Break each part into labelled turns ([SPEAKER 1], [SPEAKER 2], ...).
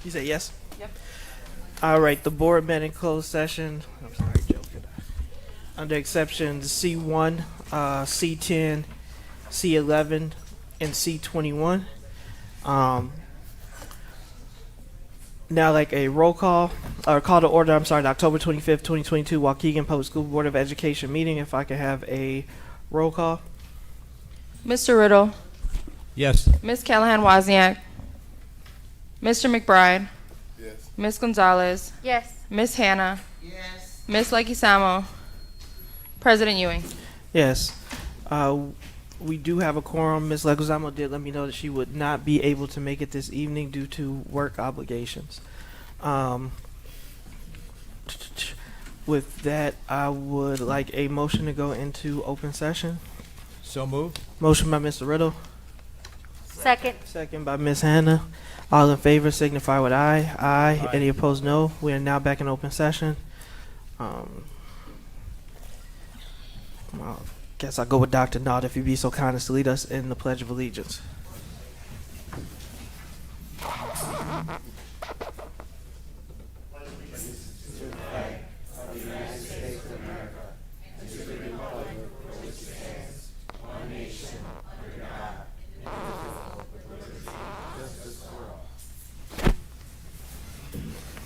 [SPEAKER 1] You say yes?
[SPEAKER 2] Yep.
[SPEAKER 1] All right, the board met in closed session. I'm sorry, Joe. Under exceptions C1, C10, C11, and C21. Now, like a roll call, or call to order, I'm sorry, the October 25th, 2022 Waukegan Public School Board of Education meeting. If I could have a roll call.
[SPEAKER 2] Mr. Riddle,
[SPEAKER 3] Yes.
[SPEAKER 2] Ms. Callahan-Wozniak, Mr. McBride,
[SPEAKER 4] Yes.
[SPEAKER 2] Ms. Gonzalez,
[SPEAKER 5] Yes.
[SPEAKER 2] Ms. Hannah,
[SPEAKER 5] Yes.
[SPEAKER 2] Ms. Leguizamo, President Ewing.
[SPEAKER 1] Yes. We do have a quorum. Ms. Leguizamo did let me know that she would not be able to make it this evening due to work obligations. With that, I would like a motion to go into open session.
[SPEAKER 3] So moved.
[SPEAKER 1] Motion by Mr. Riddle,
[SPEAKER 5] Second.
[SPEAKER 1] second by Ms. Hannah. All in favor signify with aye. Aye. Any opposed, no. We are now back in open session. I guess I'll go with Dr. Nod if you'd be so kind as to lead us in the Pledge of Allegiance.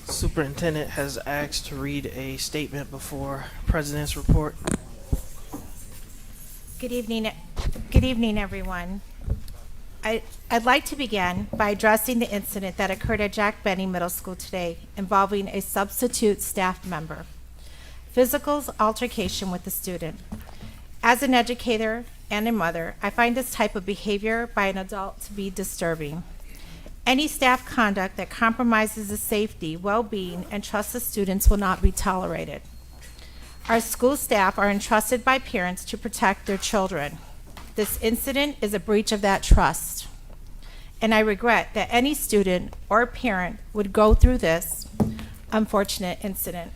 [SPEAKER 1] Superintendent has asked to read a statement before President's report.
[SPEAKER 5] Good evening, everyone. I'd like to begin by addressing the incident that occurred at Jack Benny Middle School today involving a substitute staff member. Physical altercation with the student. As an educator and a mother, I find this type of behavior by an adult to be disturbing. Any staff conduct that compromises the safety, well-being, and trust of students will not be tolerated. Our school staff are entrusted by parents to protect their children. This incident is a breach of that trust, and I regret that any student or parent would go through this unfortunate incident.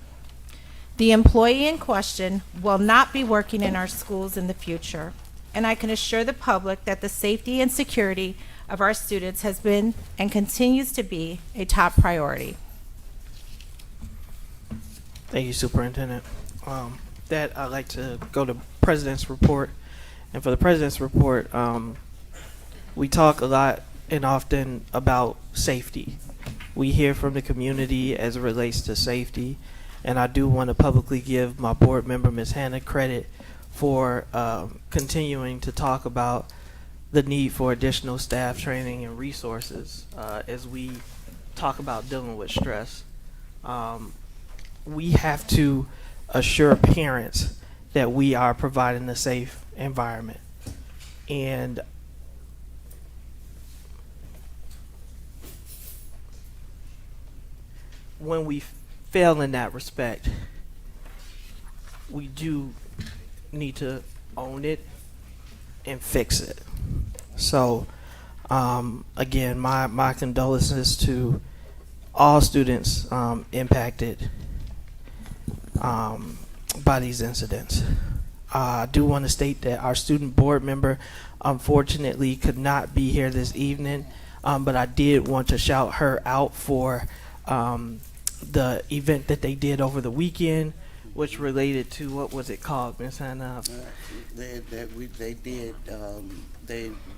[SPEAKER 5] The employee in question will not be working in our schools in the future, and I can assure the public that the safety and security of our students has been and continues to be a top priority.
[SPEAKER 1] Thank you, Superintendent. That I'd like to go to President's report. And for the President's report, we talk a lot and often about safety. We hear from the community as it relates to safety. And I do want to publicly give my board member, Ms. Hannah, credit for continuing to talk about the need for additional staff training and resources as we talk about dealing with stress. We have to assure parents that we are providing a safe environment. And when we fail in that respect, we do need to own it and fix it. So, again, my condolences to all students impacted by these incidents. I do want to state that our student board member unfortunately could not be here this evening, but I did want to shout her out for the event that they did over the weekend, which related to, what was it called, Ms. Hannah?
[SPEAKER 6] They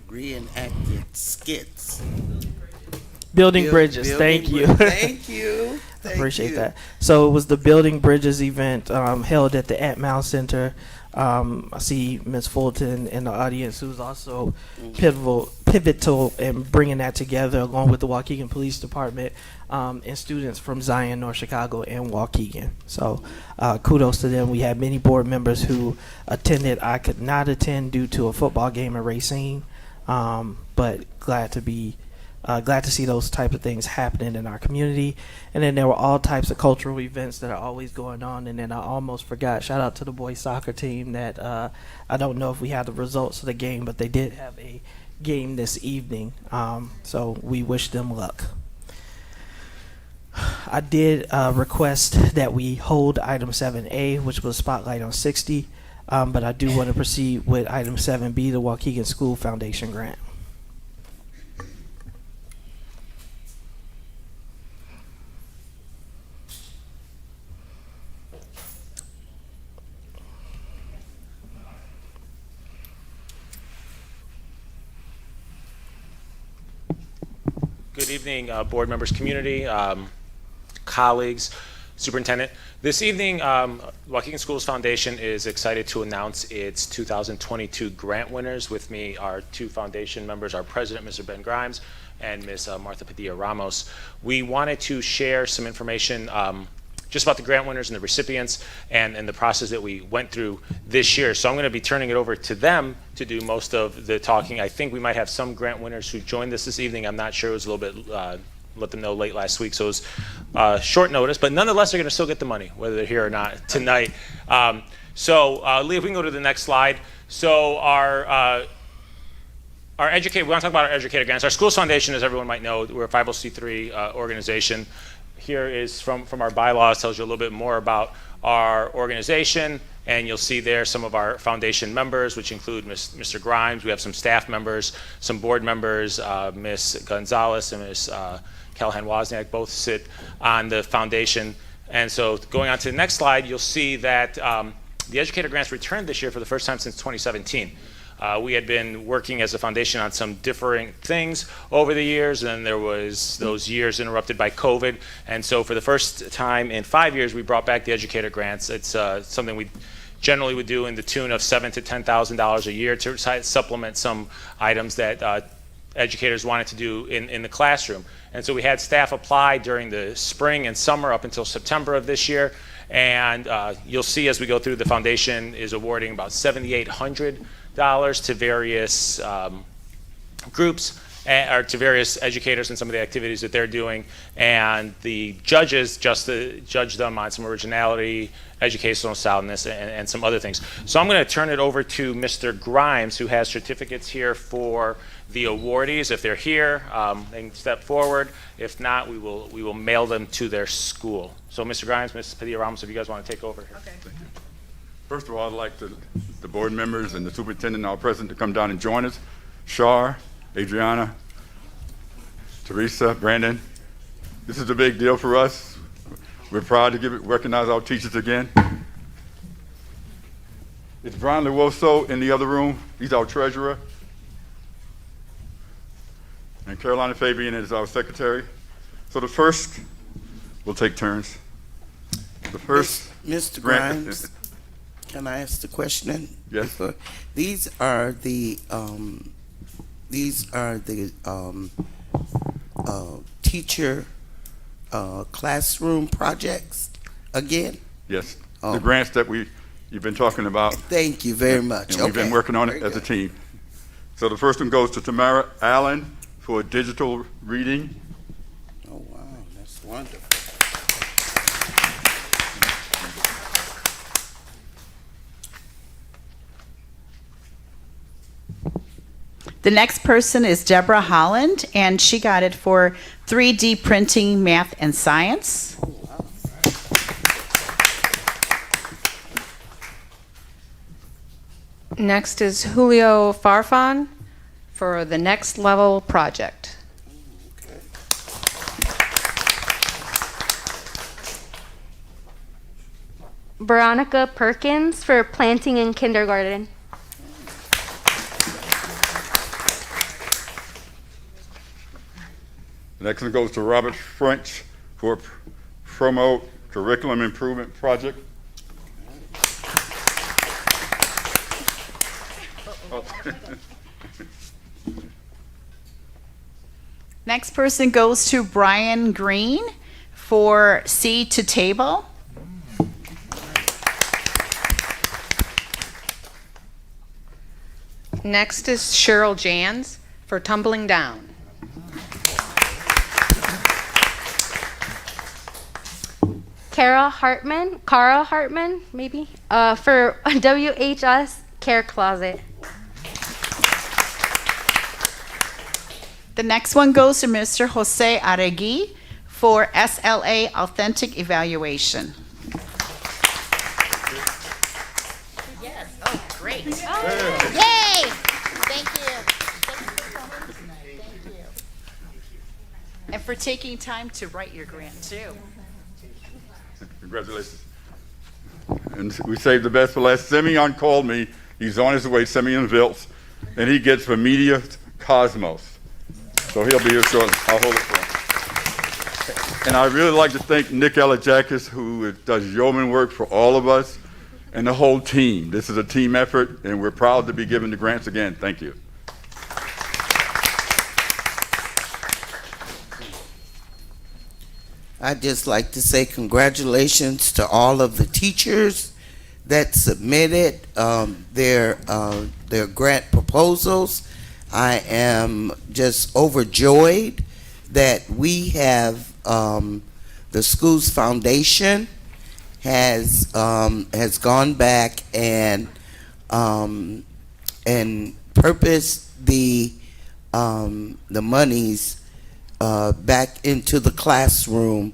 [SPEAKER 6] reenacted skits.
[SPEAKER 1] Building Bridges. Thank you.
[SPEAKER 6] Thank you.
[SPEAKER 1] Appreciate that. So it was the Building Bridges event held at the Atmount Center. I see Ms. Fulton in the audience, who's also pivotal in bringing that together, along with the Waukegan Police Department and students from Zion, North Chicago, and Waukegan. So kudos to them. We had many board members who attended. I could not attend due to a football game in Racine, but glad to see those type of things happening in our community. And then there were all types of cultural events that are always going on. And then I almost forgot, shout out to the boys soccer team that I don't know if we had the results of the game, but they did have a game this evening. So we wish them luck. I did request that we hold item 7A, which was Spotlight on 60, but I do want to proceed with item 7B, the Waukegan School Foundation Grant.
[SPEAKER 4] Good evening, board members, community, colleagues, superintendent. This evening, Waukegan Schools Foundation is excited to announce its 2022 grant winners. With me are two foundation members, our president, Mr. Ben Grimes, and Ms. Martha Padilla-Ramos. We wanted to share some information just about the grant winners and the recipients and the process that we went through this year. So I'm going to be turning it over to them to do most of the talking. I think we might have some grant winners who joined us this evening. I'm not sure. It was a little bit, let them know late last week, so it was short notice, but nonetheless, they're going to still get the money, whether they're here or not tonight. Leah, if we can go to the next slide. So our educator, we want to talk about our educator grants. Our Schools Foundation, as everyone might know, we're a 501c3 organization. Here is from our bylaws, tells you a little bit more about our organization, and you'll see there some of our foundation members, which include Mr. Grimes. We have some staff members, some board members, Ms. Gonzalez and Ms. Callahan Wozniak both sit on the foundation. And so going on to the next slide, you'll see that the educator grants returned this year for the first time since 2017. We had been working as a foundation on some differing things over the years, and then there was those years interrupted by COVID. And so for the first time in 5 years, we brought back the educator grants. It's something we generally would do in the tune of $7,000 to $10,000 a year to supplement some items that educators wanted to do in the classroom. And so we had staff apply during the spring and summer up until September of this year. And you'll see as we go through, the foundation is awarding about $7,800 to various groups or to various educators and some of the activities that they're doing. And the judges just judge them on some originality, educational soundness, and some other things. So I'm going to turn it over to Mr. Grimes, who has certificates here for the awardees. If they're here, they can step forward. If not, we will mail them to their school. So Mr. Grimes, Ms. Padilla-Ramos, if you guys want to take over here.
[SPEAKER 7] Okay. First of all, I'd like the board members and the superintendent and our president to come down and join us. Shar, Adriana, Teresa, Brandon. This is a big deal for us. We're proud to recognize our teachers again. It's Brian Lewoso in the other room. He's our treasurer. And Carolina Fabian is our secretary. So the first, we'll take turns. The first.
[SPEAKER 6] Mr. Grimes, can I ask the question?
[SPEAKER 7] Yes.
[SPEAKER 6] These are the teacher classroom projects again?
[SPEAKER 7] Yes.
[SPEAKER 6] Oh.
[SPEAKER 7] The grants that you've been talking about.
[SPEAKER 6] Thank you very much.
[SPEAKER 7] And we've been working on it as a team. So the first one goes to Tamara Allen for digital reading.
[SPEAKER 6] Oh, wow, that's wonderful.
[SPEAKER 8] The next person is Deborah Holland, and she got it for 3D printing, math, and science.
[SPEAKER 2] Next is Julio Farfan for the Next Level project.
[SPEAKER 9] Veronica Perkins for planting in kindergarten.
[SPEAKER 7] The next one goes to Robert French for promote curriculum improvement project.
[SPEAKER 8] Next person goes to Brian Green for Seed to Table.
[SPEAKER 10] Next is Cheryl Jans for Tumbling Down.
[SPEAKER 9] Cara Hartman, maybe, for WHS Care Closet.
[SPEAKER 8] The next one goes to Mr. Jose Aregui for SLA Authentic Evaluation. Yes, oh, great. Oh. Yay! Thank you. Thank you. And for taking time to write your grant, too.
[SPEAKER 7] Congratulations. And we saved the best for last. Simeon called me. He's on his way, Simeon Viltz, and he gets for Media Cosmos. So he'll be here shortly. I'll hold it for him. And I'd really like to thank Nick Alajakis, who does yeoman work for all of us and the whole team. This is a team effort, and we're proud to be giving the grants again. Thank you.
[SPEAKER 6] I'd just like to say congratulations to all of the teachers that submitted their grant proposals. I am just overjoyed that we have the school's foundation has gone back and purposed the monies back into the classroom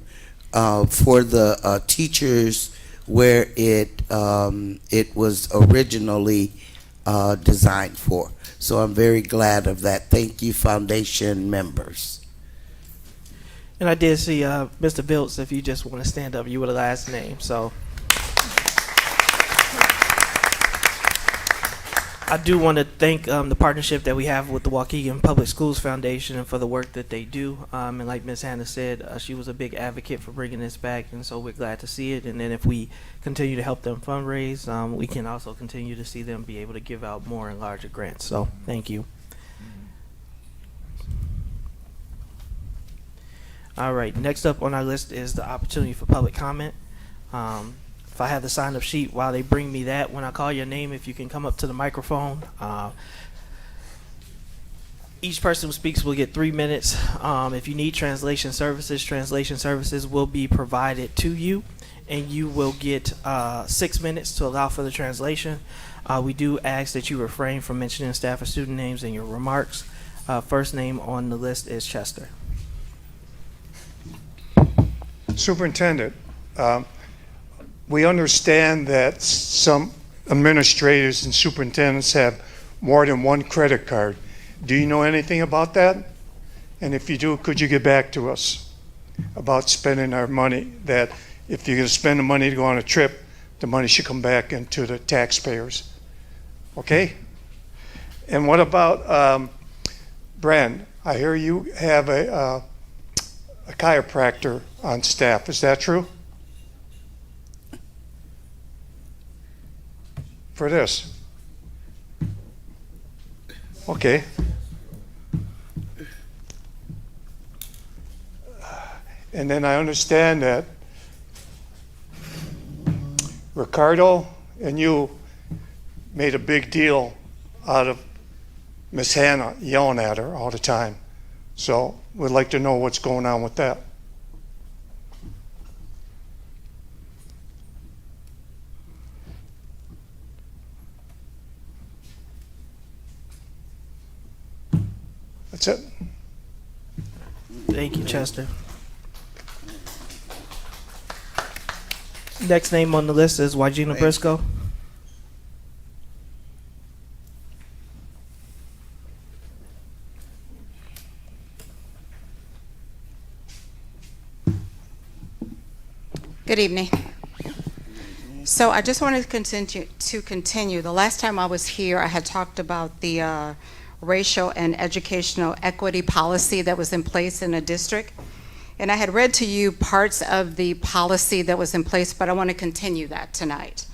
[SPEAKER 6] for the teachers where it was originally designed for. So I'm very glad of that. Thank you, foundation members.
[SPEAKER 1] And I did see Mr. Biltz, if you just want to stand up, you were the last name. So I do want to thank the partnership that we have with the Waukegan Public Schools Foundation and for the work that they do. And like Ms. Hannah said, she was a big advocate for bringing this back, and so we're glad to see it. And then if we continue to help them fundraise, we can also continue to see them be able to give out more and larger grants. So thank you. All right, next up on our list is the opportunity for public comment. If I have the sign-up sheet while they bring me that, when I call your name, if you can come up to the microphone. Each person who speaks will get 3 minutes. If you need translation services will be provided to you, and you will get 6 minutes to allow for the translation. We do ask that you refrain from mentioning staff or student names in your remarks. First name on the list is Chester.
[SPEAKER 11] Superintendent, we understand that some administrators and superintendents have more than one credit card. Do you know anything about that? And if you do, could you get back to us about spending our money, that if you're going to spend the money to go on a trip, the money should come back into the taxpayers? Okay? And what about, Brand, I hear you have a chiropractor on staff. Is that true? For this? Okay. And then I understand that Ricardo and you made a big deal out of Miss Hannah yelling at her all the time. So we'd like to know what's going on with that. That's it.
[SPEAKER 1] Thank you, Chester. Next name on the list is Wygina Briscoe.
[SPEAKER 10] Good evening. So I just wanted to continue. The last time I was here, I had talked about the racial and educational equity policy that was in place in a district. And I had read to you parts of the policy that was in place, but I want to continue that tonight.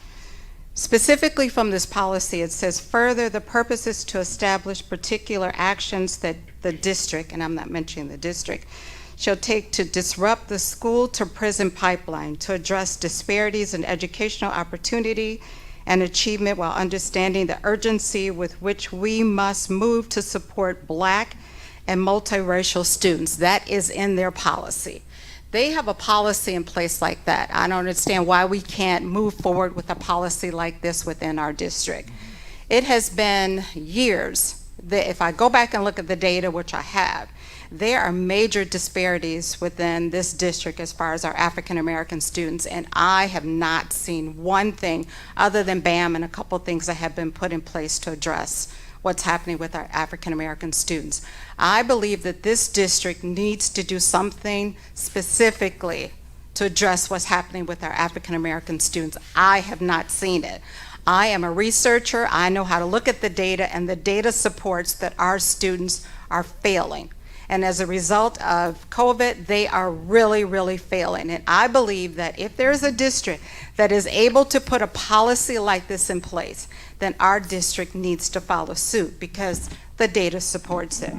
[SPEAKER 10] Specifically from this policy, it says, further, the purpose is to establish particular actions that the district, and I'm not mentioning the district, shall take to disrupt the school to prison pipeline to address disparities in educational opportunity and achievement while understanding the urgency with which we must move to support Black and multiracial students. That is in their policy. They have a policy in place like that. I don't understand why we can't move forward with a policy like this within our district. It has been years that if I go back and look at the data, which I have, there are major disparities within this district as far as our African American students, and I have not seen one thing other than BAM and a couple things that have been put in place to address what's happening with our African American students. I believe that this district needs to do something specifically to address what's happening with our African American students. I have not seen it. I am a researcher. I know how to look at the data, and the data supports that our students are failing. And as a result of COVID, they are really, really failing. And I believe that if there's a district that is able to put a policy like this in place, then our district needs to follow suit because the data supports it.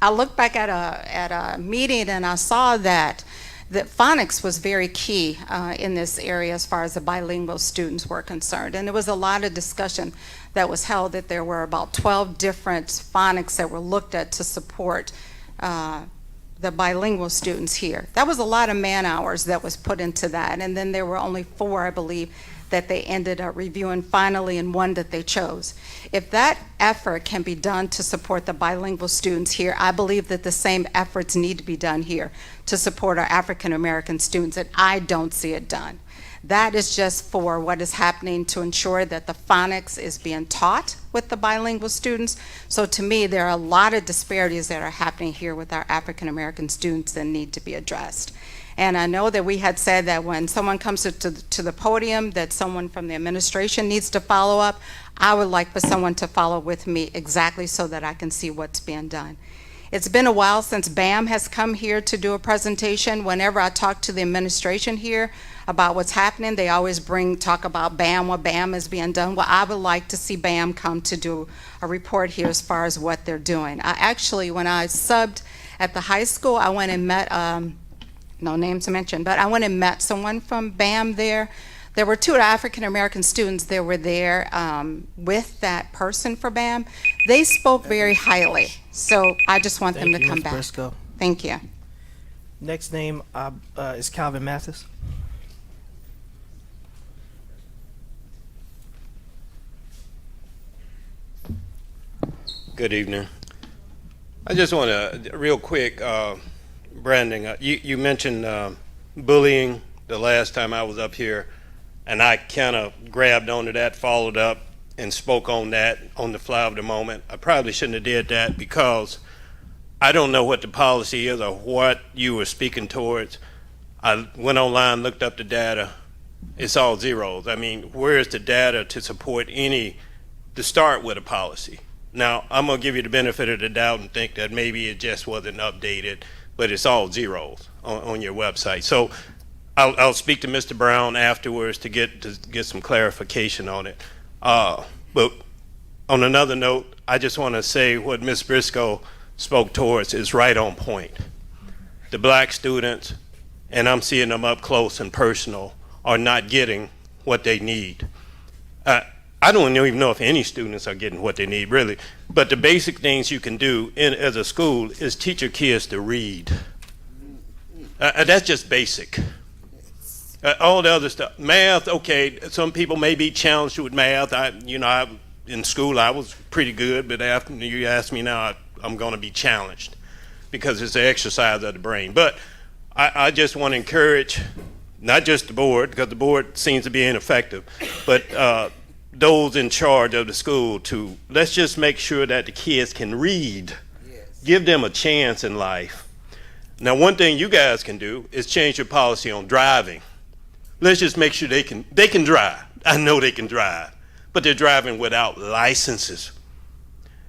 [SPEAKER 10] I looked back at a meeting and I saw that phonics was very key in this area as far as the bilingual students were concerned. And there was a lot of discussion that was held that there were about 12 different phonics that were looked at to support the bilingual students here. That was a lot of man hours that was put into that. And then there were only 4, I believe, that they ended up reviewing finally, and 1 that they chose. If that effort can be done to support the bilingual students here, I believe that the same efforts need to be done here to support our African American students, and I don't see it done. That is just for what is happening to ensure that the phonics is being taught with the bilingual students. So to me, there are a lot of disparities that are happening here with our African American students that need to be addressed. And I know that we had said that when someone comes to the podium that someone from the administration needs to follow up. I would like for someone to follow with me exactly so that I can see what's being done. It's been a while since BAM has come here to do a presentation. Whenever I talk to the administration here about what's happening, they always talk about BAM, what BAM is being done. Well, I would like to see BAM come to do a report here as far as what they're doing. I actually, when I subbed at the high school, I went and met, no names mentioned, but I went and met someone from BAM there. There were 2 African American students that were there with that person for BAM. They spoke very highly, so I just want them to come back.
[SPEAKER 1] Briscoe.
[SPEAKER 10] Thank you.
[SPEAKER 1] Next name is Calvin Mathis.
[SPEAKER 12] Good evening. I just want to, real quick, Brandon, you mentioned bullying the last time I was up here, and I kind of grabbed onto that, followed up, and spoke on that on the fly of the moment. I probably shouldn't have did that because I don't know what the policy is or what you were speaking towards. I went online, looked up the data. It's all zeros. I mean, where is the data to support to start with a policy? Now, I'm going to give you the benefit of the doubt and think that maybe it just wasn't updated, but it's all zeros on your website. So I'll speak to Mr. Brown afterwards to get some clarification on it. But on another note, I just want to say what Ms. Briscoe spoke towards is right on point. The black students, and I'm seeing them up close and personal, are not getting what they need. I don't even know if any students are getting what they need, really. But the basic things you can do as a school is teach your kids to read. That's just basic. All the other stuff, math, okay, some people may be challenged with math. In school I was pretty good, but after you ask me now, I'm going to be challenged because it's an exercise of the brain. But I just want to encourage not just the board, because the board seems to be ineffective, but those in charge of the school to let's just make sure that the kids can read. Yes. Give them a chance in life. Now, one thing you guys can do is change your policy on driving. Let's just make sure they can drive. I know they can drive, but they're driving without licenses.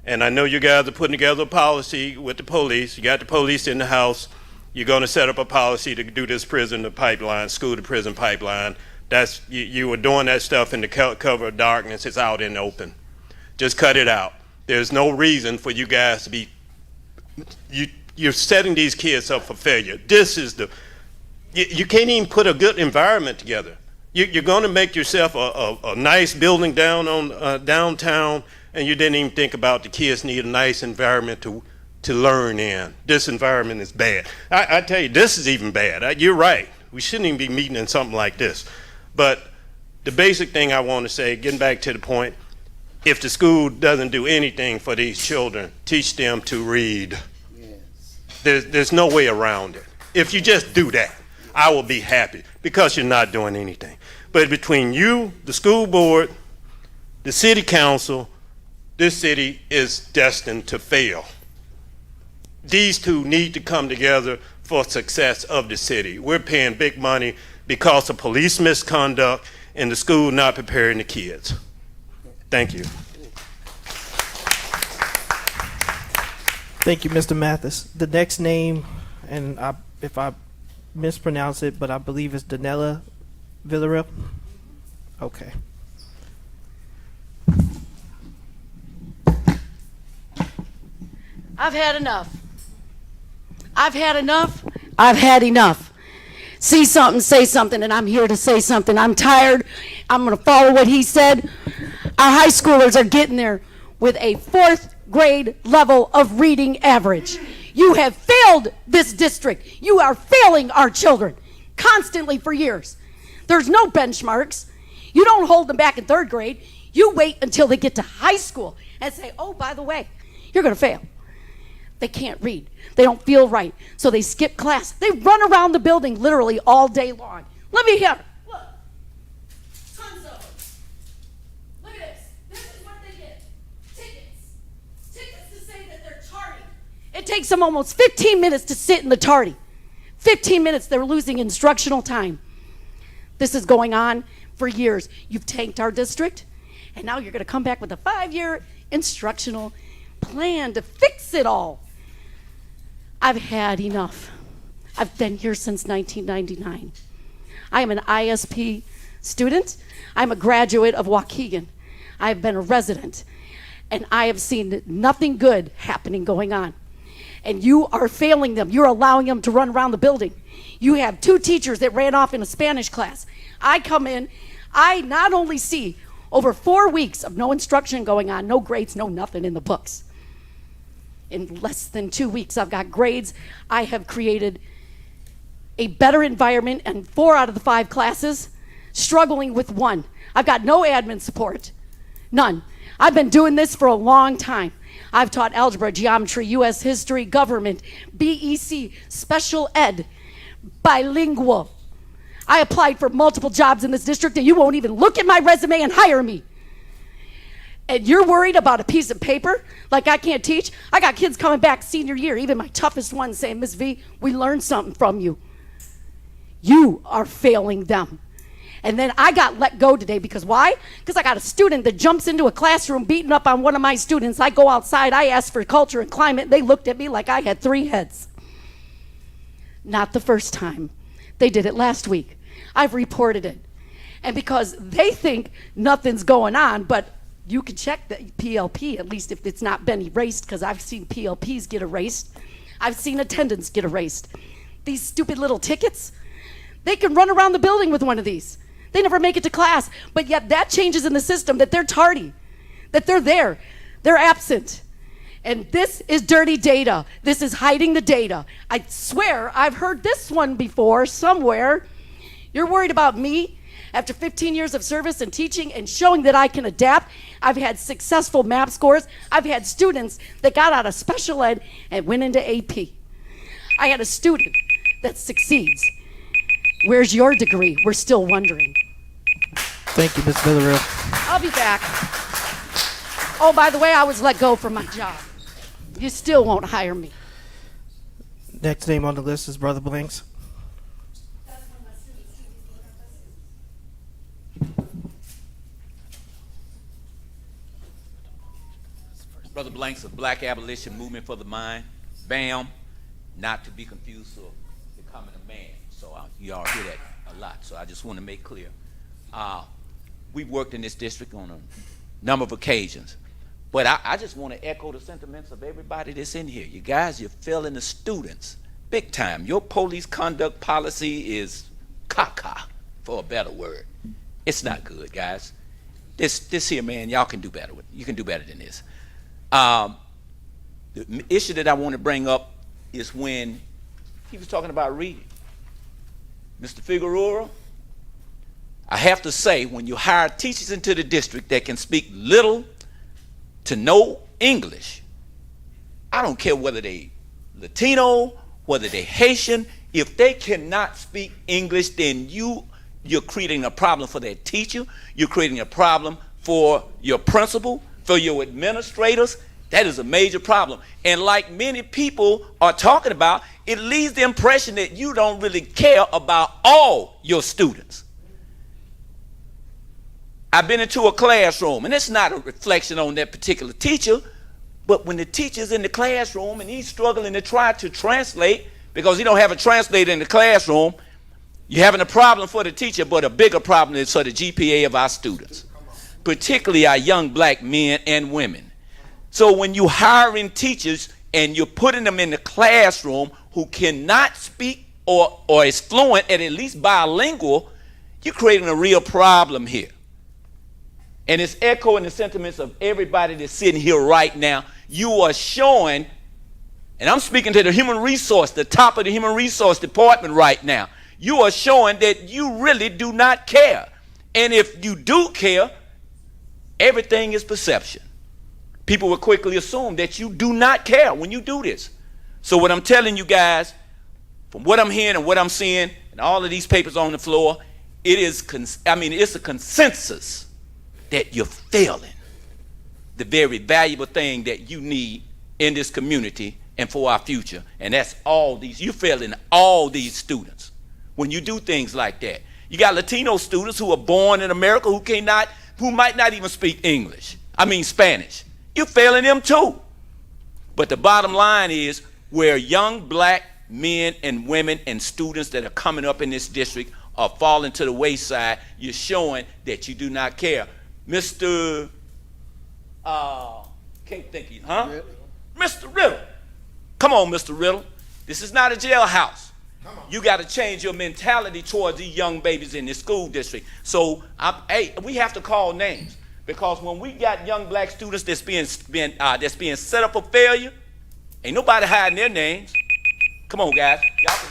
[SPEAKER 12] And I know you guys are putting together a policy with the police. You got the police in the house. You're going to set up a policy to do this prison to pipeline, school to prison pipeline. That's you were doing that stuff in the cover of darkness. It's out in the open. Just cut it out. There's no reason for you guys to be. You're setting these kids up for failure. This is you can't even put a good environment together. You're going to make yourself a nice building down on downtown, and you didn't even think about the kids need a nice environment to learn in. This environment is bad. I tell you, this is even bad. You're right. We shouldn't even be meeting in something like this. But the basic thing I want to say, getting back to the point, if the school doesn't do anything for these children, teach them to read. Yes. There's no way around it. If you just do that, I will be happy because you're not doing anything. But between you, the school board, the city council, this city is destined to fail. These two need to come together for success of the city. We're paying big money because of police misconduct and the school not preparing the kids. Thank you.
[SPEAKER 1] Thank you, Mr. Mathis. The next name, and if I mispronounce it, but I believe it's Danella Villarreal. Okay.
[SPEAKER 13] I've had enough. I've had enough. I've had enough. See something, say something, and I'm here to say something. I'm tired. I'm going to follow what he said. Our high schoolers are getting there with a 4th grade level of reading average. You have failed this district. You are failing our children constantly for years. There's no benchmarks. You don't hold them back in 3rd grade. You wait until they get to high school and say, oh, by the way, you're going to fail. They can't read. They don't feel right. So they skip class. They run around the building literally all day long. Let me hear. Look. Tons of them. Look at this. This is what they get. Tickets. Tickets to say that they're tardy. It takes them almost 15 minutes to sit in the tardy. 15 minutes, they're losing instructional time. This is going on for years. You've tanked our district, and now you're going to come back with a 5-year instructional plan to fix it all. I've had enough. I've been here since 1999. I am an ISP student. I'm a graduate of Waukegan. I've been a resident, and I have seen nothing good happening going on. And you are failing them. You're allowing them to run around the building. You have 2 teachers that ran off in a Spanish class. I come in, I not only see over 4 weeks of no instruction going on, no grades, no nothing in the books. In less than 2 weeks, I've got grades. I have created a better environment in 4 out of the 5 classes, struggling with 1. I've got no admin support, none. I've been doing this for a long time. I've taught algebra, geometry, U.S. history, government, BEC, special ed, bilingual. I applied for multiple jobs in this district, and you won't even look at my resume and hire me. And you're worried about a piece of paper like I can't teach? I got kids coming back senior year, even my toughest ones saying, Ms. V, we learned something from you. You are failing them. And then I got let go today because why? Because I got a student that jumps into a classroom beating up on one of my students. I go outside, I ask for culture and climate. They looked at me like I had 3 heads. Not the first time. They did it last week. I've reported it. And because they think nothing's going on, but you can check the PLP, at least if it's not been erased, because I've seen PLPs get erased. I've seen attendance get erased. These stupid little tickets, they can run around the building with one of these. They never make it to class, but yet that changes in the system that they're tardy, that they're there, they're absent. And this is dirty data. This is hiding the data. I swear I've heard this one before somewhere. You're worried about me? After 15 years of service and teaching and showing that I can adapt, I've had successful MAP scores. I've had students that got out of special ed and went into AP. I had a student that succeeds. Where's your degree? We're still wondering.
[SPEAKER 1] Thank you, Ms. Villarreal.
[SPEAKER 13] I'll be back. Oh, by the way, I was let go from my job. You still won't hire me.
[SPEAKER 1] Next name on the list is Brother Blanks.
[SPEAKER 14] Brother Blanks of Black Abolition Movement for the Mind, BAM, not to be confused with becoming a man. So you all hear that a lot, so I just want to make clear. We've worked in this district on a number of occasions, but I just want to echo the sentiments of everybody that's in here. You guys, you're failing the students big time. Your police conduct policy is caca, for a better word. It's not good, guys. This here, man, y'all can do better with. You can do better than this. The issue that I want to bring up is when he was talking about reading. Mr. Figueroa, I have to say, when you hire teachers into the district that can speak little to no English, I don't care whether they Latino, whether they Haitian, if they cannot speak English, then you're creating a problem for their teacher, you're creating a problem for your principal, for your administrators. That is a major problem. And like many people are talking about, it leaves the impression that you don't really care about all your students. I've been into a classroom, and it's not a reflection on that particular teacher, But when the teacher's in the classroom and he's struggling to try to translate because he don't have a translator in the classroom, you're having a problem for the teacher, but a bigger problem is for the GPA of our students, particularly our young black men and women. So when you're hiring teachers and you're putting them in the classroom who cannot speak or is fluent at least bilingual, you're creating a real problem here. And it's echoing the sentiments of everybody that's sitting here right now. You are showing, and I'm speaking to the human resource, the top of the human resource department right now. You are showing that you really do not care. And if you do care, everything is perception. People will quickly assume that you do not care when you do this. So what I'm telling you guys, from what I'm hearing and what I'm seeing, and all of these papers on the floor, it's a consensus that you're failing the very valuable thing that you need in this community and for our future. And that's you're failing all these students when you do things like that. You got Latino students who are born in America who might not even speak Spanish. You're failing them too. But the bottom line is, where young black men and women and students that are coming up in this district are falling to the wayside, you're showing that you do not care. Mr. Can't think of huh? Mr. Riddle. Come on, Mr. Riddle. This is not a jailhouse. You got to change your mentality towards these young babies in this school district. So, we have to call names, because when we got young black students that's being set up for failure, ain't nobody hiding their names. Come on, guys. Y'all can...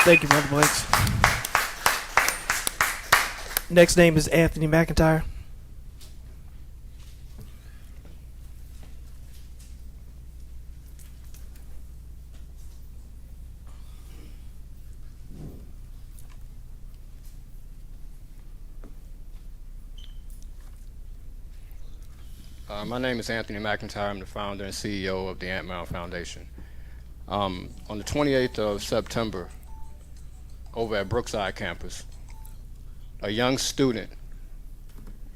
[SPEAKER 1] Thank you, Brother Blanks. Next name is Anthony McIntyre.
[SPEAKER 15] My name is Anthony McIntyre. I'm the founder and CEO of the Ant Mound Foundation. On the 28th of September, over at Brookside campus, a young student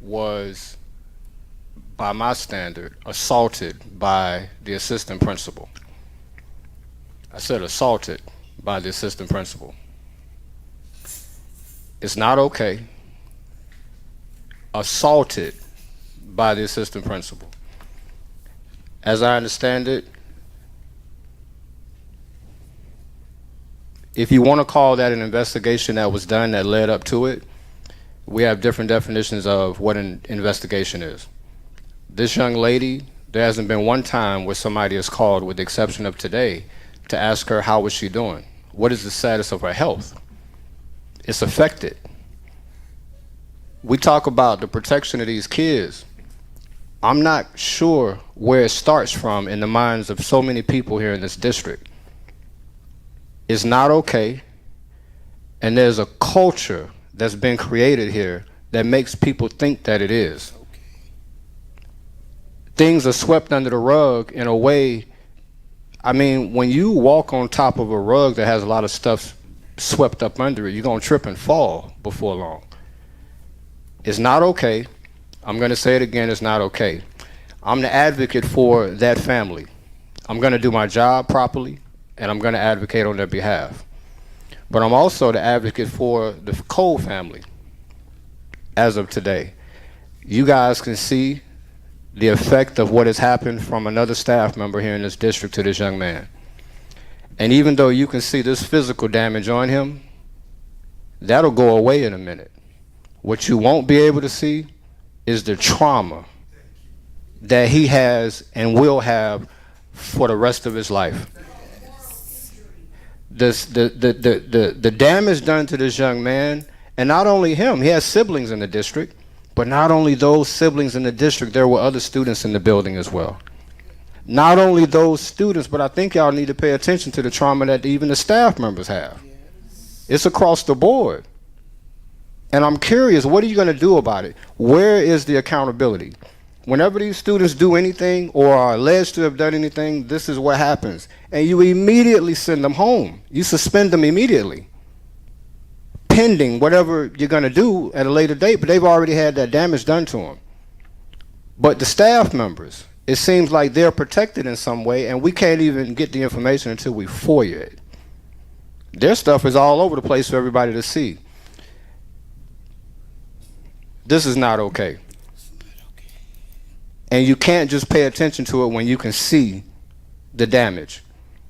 [SPEAKER 15] was, by my standard, assaulted by the assistant principal. I said assaulted by the assistant principal. It's not okay. Assaulted by the assistant principal. As I understand it, if you want to call that an investigation that was done that led up to it, we have different definitions of what an investigation is. This young lady, there hasn't been one time where somebody is called, with the exception of today, to ask her how was she doing. What is the status of her health? It's affected. We talk about the protection of these kids. I'm not sure where it starts from in the minds of so many people here in this district. It's not okay, and there's a culture that's been created here that makes people think that it is. Things are swept under the rug in a way. When you walk on top of a rug that has a lot of stuff swept up under it, you're gonna trip and fall before long. It's not okay. I'm gonna say it again, it's not okay. I'm the advocate for that family. I'm gonna do my job properly, and I'm gonna advocate on their behalf. But I'm also the advocate for the Cole family. As of today, you guys can see the effect of what has happened from another staff member here in this district to this young man. And even though you can see this physical damage on him, that'll go away in a minute. What you won't be able to see is the trauma that he has and will have for the rest of his life. The damage done to this young man, and not only him, he has siblings in the district, but not only those siblings in the district, there were other students in the building as well. Not only those students, but I think y'all need to pay attention to the trauma that even the staff members have. It's across the board. And I'm curious, what are you going to do about it? Where is the accountability? Whenever these students do anything or are alleged to have done anything, this is what happens. And you immediately send them home. You suspend them immediately, pending whatever you're going to do at a later date, but they've already had that damage done to them. But the staff members, it seems like they're protected in some way, and we can't even get the information until we FOIA it. Their stuff is all over the place for everybody to see. This is not okay. And you can't just pay attention to it when you can see the damage.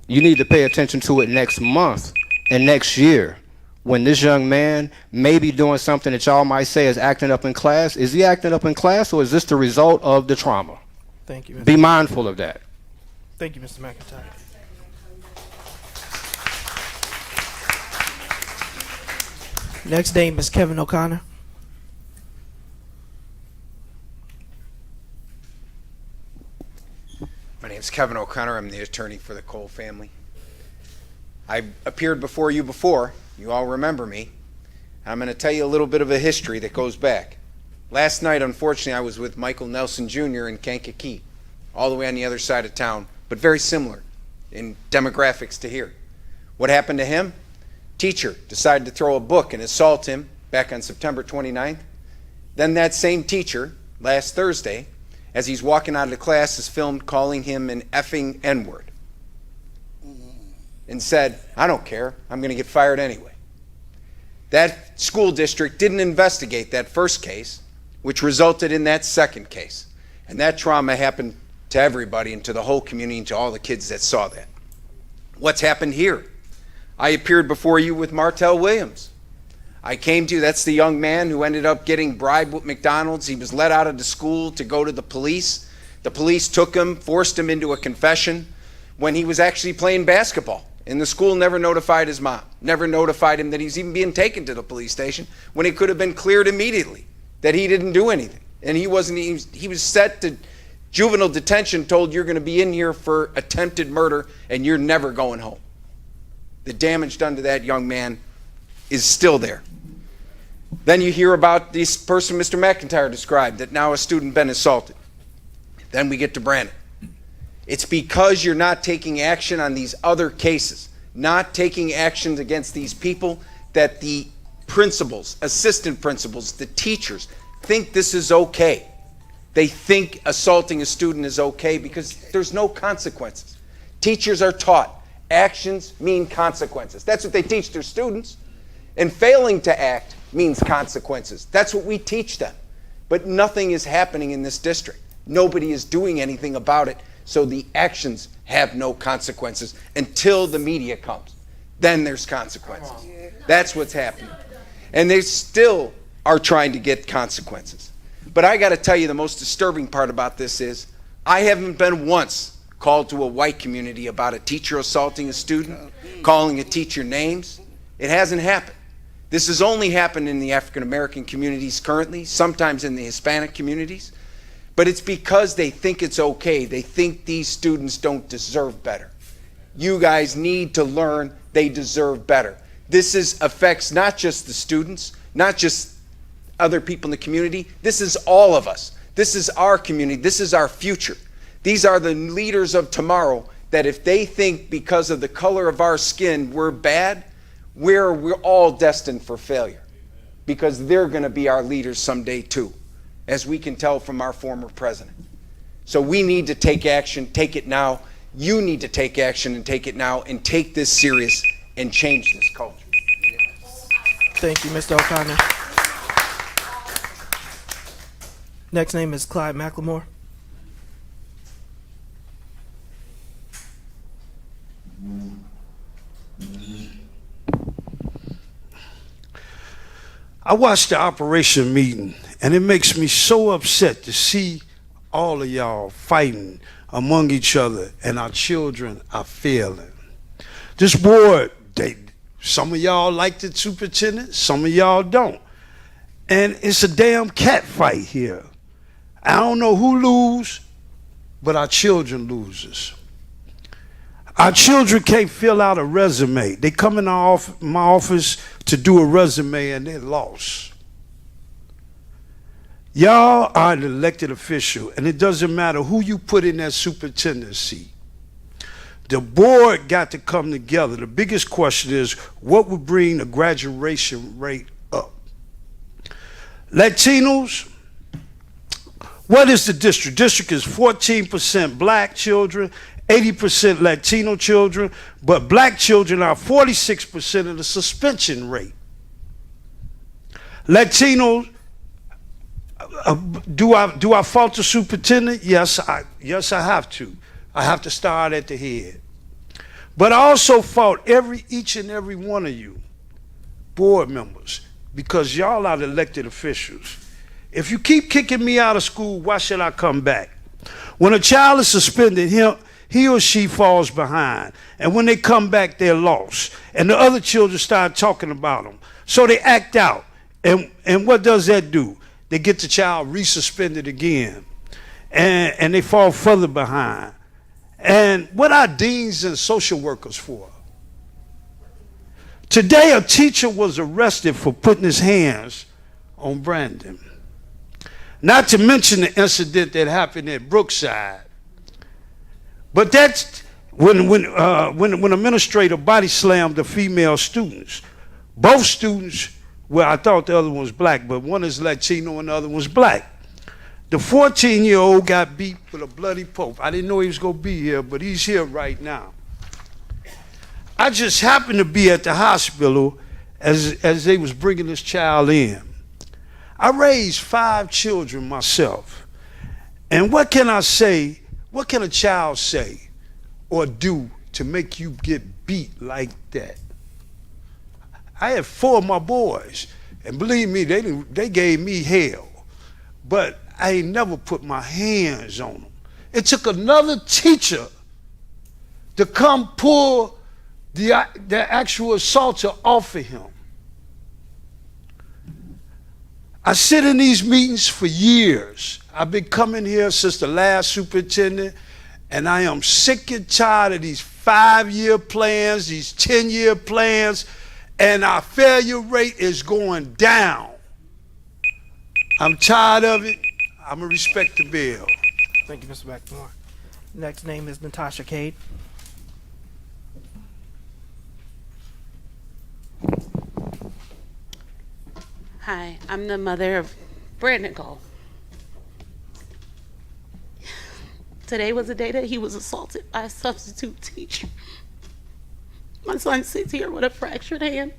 [SPEAKER 15] You need to pay attention to it next month and next year when this young man may be doing something that y'all might say is acting up in class. Is he acting up in class, or is this the result of the trauma?
[SPEAKER 1] Thank you, Mr.
[SPEAKER 15] Be mindful of that.
[SPEAKER 1] Thank you, Mr. McIntyre. Next name is Kevin O'Connor.
[SPEAKER 16] My name's Kevin O'Connor. I'm the attorney for the Cole family. I appeared before you before. You all remember me. I'm going to tell you a little bit of a history that goes back. Last night, unfortunately, I was with Michael Nelson Jr. in Kankakee, all the way on the other side of town, but very similar in demographics to here. What happened to him? Teacher decided to throw a book and assault him back on September 29th. Then that same teacher, last Thursday, as he's walking out of the class, is filmed calling him an effing N-word and said, I don't care, I'm going to get fired anyway. That school district didn't investigate that first case, which resulted in that second case. And that trauma happened to everybody and to the whole community and to all the kids that saw that. What's happened here? I appeared before you with Martell Williams. I came to you, that's the young man who ended up getting bribed with McDonald's. He was let out of the school to go to the police. The police took him, forced him into a confession when he was actually playing basketball. And the school never notified his mom, never notified him that he's even being taken to the police station when it could have been cleared immediately that he didn't do anything. And he was set to juvenile detention, told you're going to be in here for attempted murder and you're never going home. The damage done to that young man is still there. Then you hear about this person Mr. McIntyre described, that now a student been assaulted. Then we get to Brandon. It's because you're not taking action on these other cases, not taking actions against these people, that the principals, assistant principals, the teachers think this is okay. They think assaulting a student is okay because there's no consequences. Teachers are taught actions mean consequences. That's what they teach their students. And failing to act means consequences. That's what we teach them. But nothing is happening in this district. Nobody is doing anything about it. So the actions have no consequences until the media comes. Then there's consequences. That's what's happening. And they still are trying to get consequences. But I got to tell you, the most disturbing part about this is I haven't been once called to a white community about a teacher assaulting a student, calling a teacher names. It hasn't happened. This has only happened in the African American communities currently, sometimes in the Hispanic communities. But it's because they think it's okay. They think these students don't deserve better. You guys need to learn they deserve better. This affects not just the students, not just other people in the community. This is all of us. This is our community. This is our future. These are the leaders of tomorrow that if they think because of the color of our skin we're bad, we're all destined for failure, because they're going to be our leaders someday too, as we can tell from our former president. So we need to take action, take it now. You need to take action and take it now, and take this serious and change this culture.
[SPEAKER 1] Thank you, Mr. O'Connor. Next name is Clyde McLemore.
[SPEAKER 17] I watched the operation meeting, and it makes me so upset to see all of y'all fighting among each other, and our children are failing. This board, some of y'all like the superintendent, some of y'all don't. And it's a damn cat fight here. I don't know who lose, but our children loses. Our children can't fill out a resume. They come in my office to do a resume and they're lost. Y'all are an elected official, and it doesn't matter who you put in that superintendency. The board got to come together. The biggest question is, what would bring the graduation rate up? Latinos, What is the district? District is 14% black children, 80% Latino children, but black children are 46% of the suspension rate. Latinos, do I fault the superintendent? Yes, I have to. I have to start at the head. But I also fault each and every one of you, board members, because y'all are the elected officials. If you keep kicking me out of school, why should I come back? When a child is suspended, he or she falls behind. And when they come back, they're lost. And the other children start talking about them. So they act out. And what does that do? They get the child resuspended again. And they fall further behind. And what are deans and social workers for? Today, a teacher was arrested for putting his hands on Brandon. Not to mention the incident that happened at Brookside. But that's when an administrator body slammed the female students. Both students, well, I thought the other one was black, but one is Latino and the other was black. The 14-year-old got beat with a bloody pope. I didn't know he was going to be here, but he's here right now. I just happened to be at the hospital as they was bringing this child in. I raised 5 children myself. And what can I say, what can a child say or do to make you get beat like that? I had 4 of my boys, and believe me, they gave me hell. But I ain't never put my hands on them. It took another teacher to come pull the actual assaulter off of him. I sit in these meetings for years. I've been coming here since the last superintendent, and I am sick and tired of these 5-year plans, these 10-year plans, and our failure rate is going down. I'm tired of it. I'm going to respect the bill.
[SPEAKER 1] Thank you, Mr. McNamara. Next name is Natasha Cade.
[SPEAKER 18] Hi, I'm the mother of Brandon Cole. Today was the day that he was assaulted by a substitute teacher. My son sits here with a fractured hand,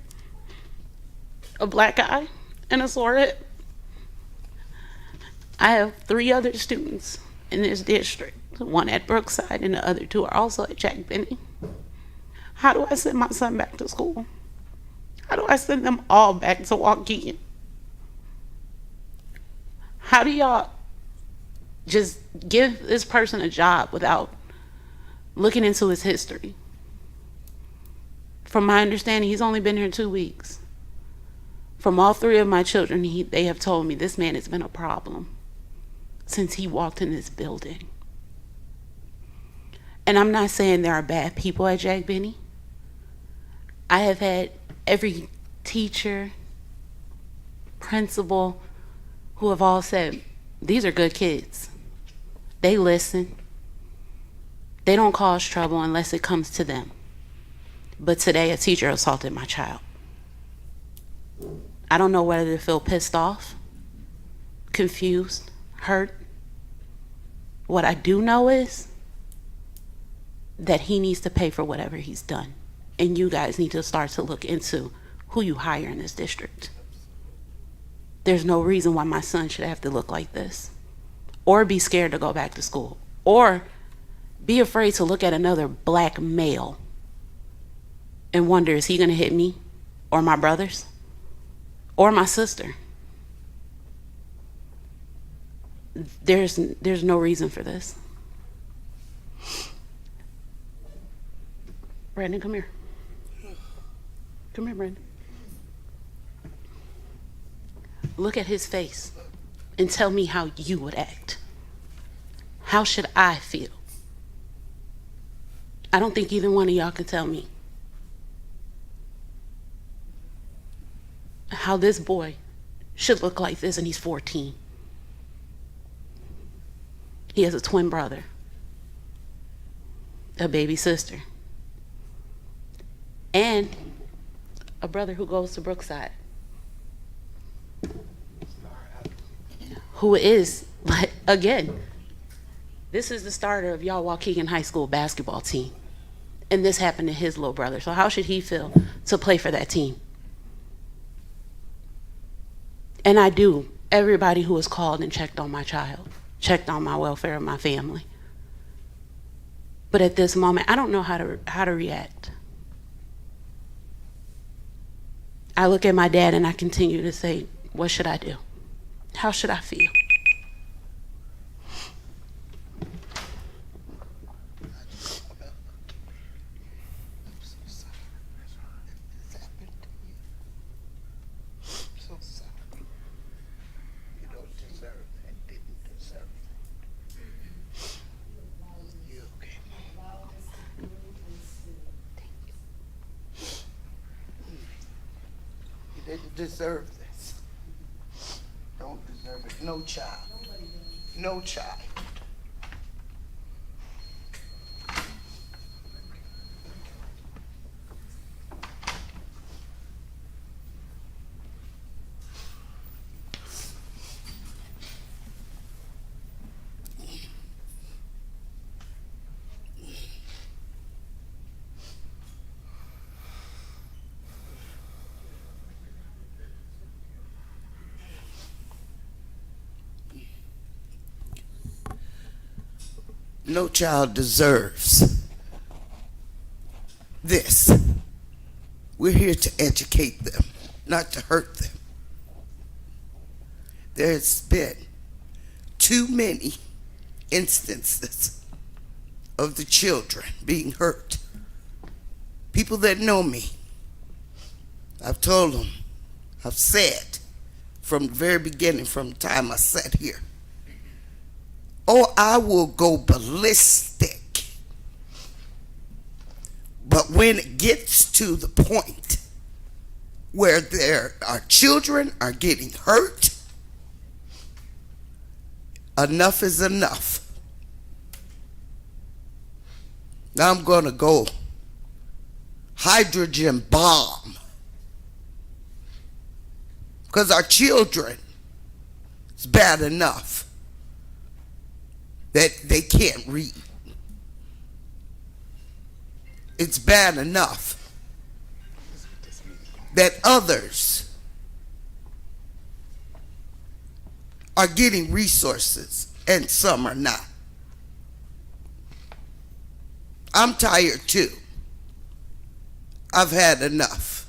[SPEAKER 18] a black eye, and a sore hip. I have 3 other students in this district, one at Brookside and the other 2 are also at Jack Benny. How do I send my son back to school? How do I send them all back to Waukegan? How do y'all just give this person a job without looking into his history? From my understanding, he's only been here 2 weeks. From all 3 of my children, they have told me this man has been a problem since he walked in this building. And I'm not saying there are bad people at Jack Benny. I have had every teacher, principal, who have all said, these are good kids. They listen. They don't cause trouble unless it comes to them. But today, a teacher assaulted my child. I don't know whether to feel pissed off, confused, hurt. What I do know is that he needs to pay for whatever he's done. And you guys need to start to look into who you hire in this district. There's no reason why my son should have to look like this, or be scared to go back to school, or be afraid to look at another black male and wonder, is he gonna hit me or my brothers or my sister? There's no reason for this. Brandon, come here. Come here, Brandon. Look at his face and tell me how you would act. How should I feel? I don't think either one of y'all can tell me how this boy should look like this, and he's 14. He has a twin brother, a baby sister, and a brother who goes to Brookside. who is, like, again, this is the starter of y'all Waukegan High School basketball team. And this happened to his little brother. So how should he feel to play for that team? And I do. Everybody who has called and checked on my child, checked on my welfare of my family. But at this moment, I don't know how to react. I look at my dad and I continue to say, what should I do? How should I feel?
[SPEAKER 6] You didn't deserve this. Don't deserve it. No child. No child. No child deserves this. We're here to educate them, not to hurt them. There's been too many instances of the children being hurt. People that know me, I've told them, I've said from the very beginning, from the time I sat here, oh, I will go ballistic. But when it gets to the point where there are children are getting hurt, enough is enough. Now I'm going to go hydrogen bomb. Because our children, it's bad enough that they can't read. It's bad enough that others are getting resources and some are not. I'm tired too. I've had enough.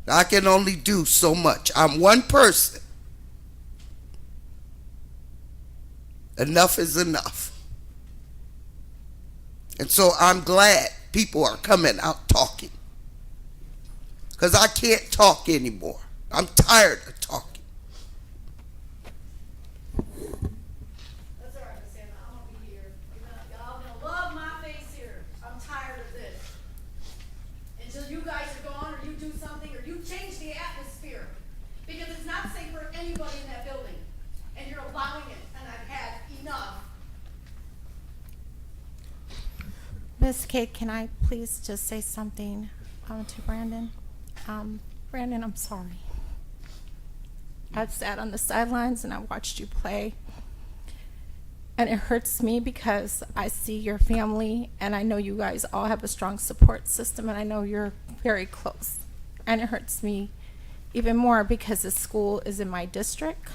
[SPEAKER 6] I can only do so much. I'm one person. Enough is enough. And so I'm glad people are coming out talking. Because I can't talk anymore. I'm tired of talking.
[SPEAKER 19] That's all right, Miss Anna. I'm gonna be here. Y'all gonna love my face here. I'm tired of this. Until you guys are gone, or you do something, or you change the atmosphere. Because it's not safe for anybody in that building. And you're allowing it, and I've had enough.
[SPEAKER 5] Miss Kate, can I please just say something to Brandon? Brandon, I'm sorry. I've sat on the sidelines and I watched you play. And it hurts me because I see your family and I know you guys all have a strong support system and I know you're very close. And it hurts me even more because the school is in my district,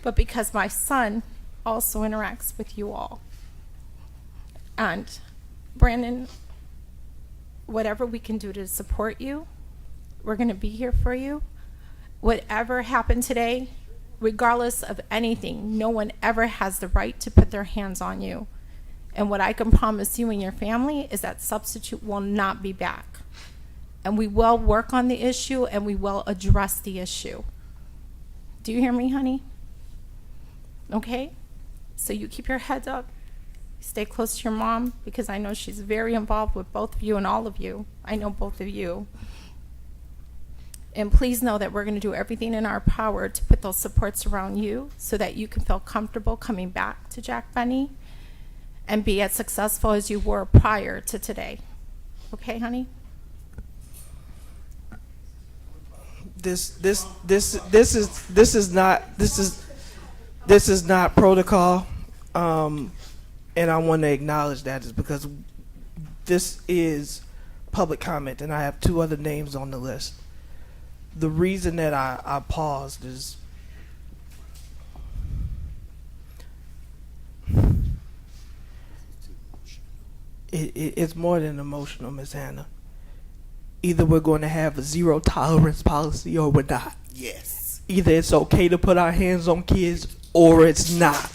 [SPEAKER 5] but because my son also interacts with you all. And Brandon, whatever we can do to support you, we're going to be here for you. Whatever happened today, regardless of anything, no one ever has the right to put their hands on you. And what I can promise you and your family is that substitute will not be back. And we will work on the issue and we will address the issue. Do you hear me, honey? Okay? So you keep your heads up. Stay close to your mom because I know she's very involved with both of you and all of you. I know both of you. And please know that we're going to do everything in our power to put those supports around you so that you can feel comfortable coming back to Jack Benny and be as successful as you were prior to today. Okay, honey?
[SPEAKER 1] This is not protocol, and I want to acknowledge that is because this is public comment, and I have 2 other names on the list. The reason that I paused is it's more than emotional, Ms. Hannah. Either we're going to have a zero tolerance policy or we're not.
[SPEAKER 6] Yes.
[SPEAKER 1] Either it's okay to put our hands on kids or it's not.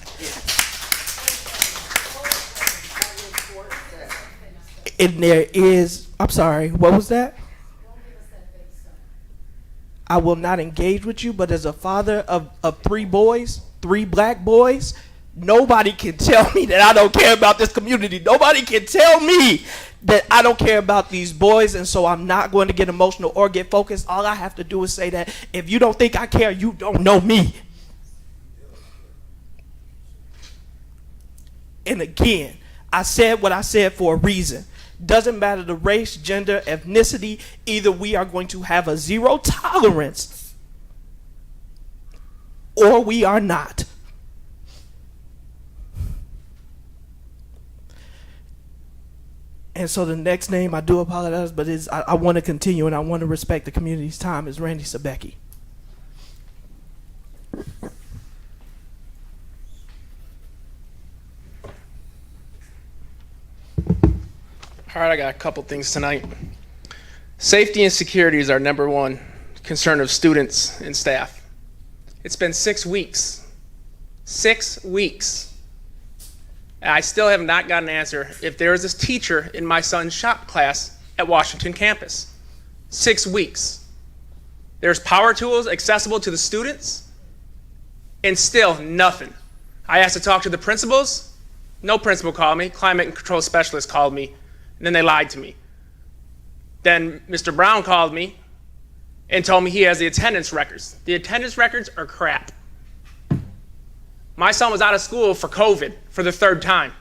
[SPEAKER 1] And there is, I'm sorry, what was that? I will not engage with you, but as a father of 3 boys, 3 black boys, nobody can tell me that I don't care about this community. Nobody can tell me that I don't care about these boys, and so I'm not going to get emotional or get focused. All I have to do is say that if you don't think I care, you don't know me. And again, I said what I said for a reason. Doesn't matter the race, gender, ethnicity, either we are going to have a zero tolerance or we are not. And so the next name, I do apologize, but I want to continue and I want to respect the community's time, is Randy Sabecki.
[SPEAKER 20] All right, I got a couple things tonight. Safety and security is our #1 concern of students and staff. It's been 6 weeks. 6 weeks. And I still have not got an answer if there is this teacher in my son's shop class at Washington campus. 6 weeks. There's power tools accessible to the students, and still nothing. I asked to talk to the principals. No principal called me. Climate and control specialist called me, and then they lied to me. Then Mr. Brown called me and told me he has the attendance records. The attendance records are crap. My son was out of school for COVID for the 3rd time,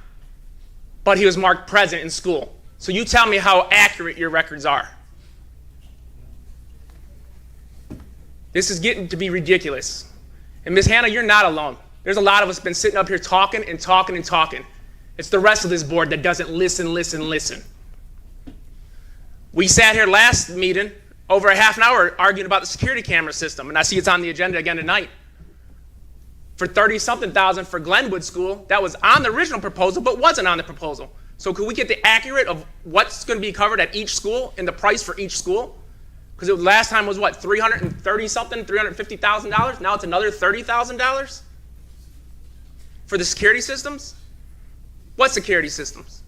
[SPEAKER 20] but he was marked present in school. So you tell me how accurate your records are. This is getting to be ridiculous. And Ms. Hannah, you're not alone. There's a lot of us been sitting up here talking and talking and talking. It's the rest of this board that doesn't listen. We sat here last meeting over a half an hour arguing about the security camera system, and I see it's on the agenda again tonight. For 30-something thousand for Glenwood School, that was on the original proposal, but wasn't on the proposal. So could we get the accurate of what's going to be covered at each school and the price for each school? Because last time was what, $330-something, $350,000? Now it's another $30,000 for the security systems? What security systems?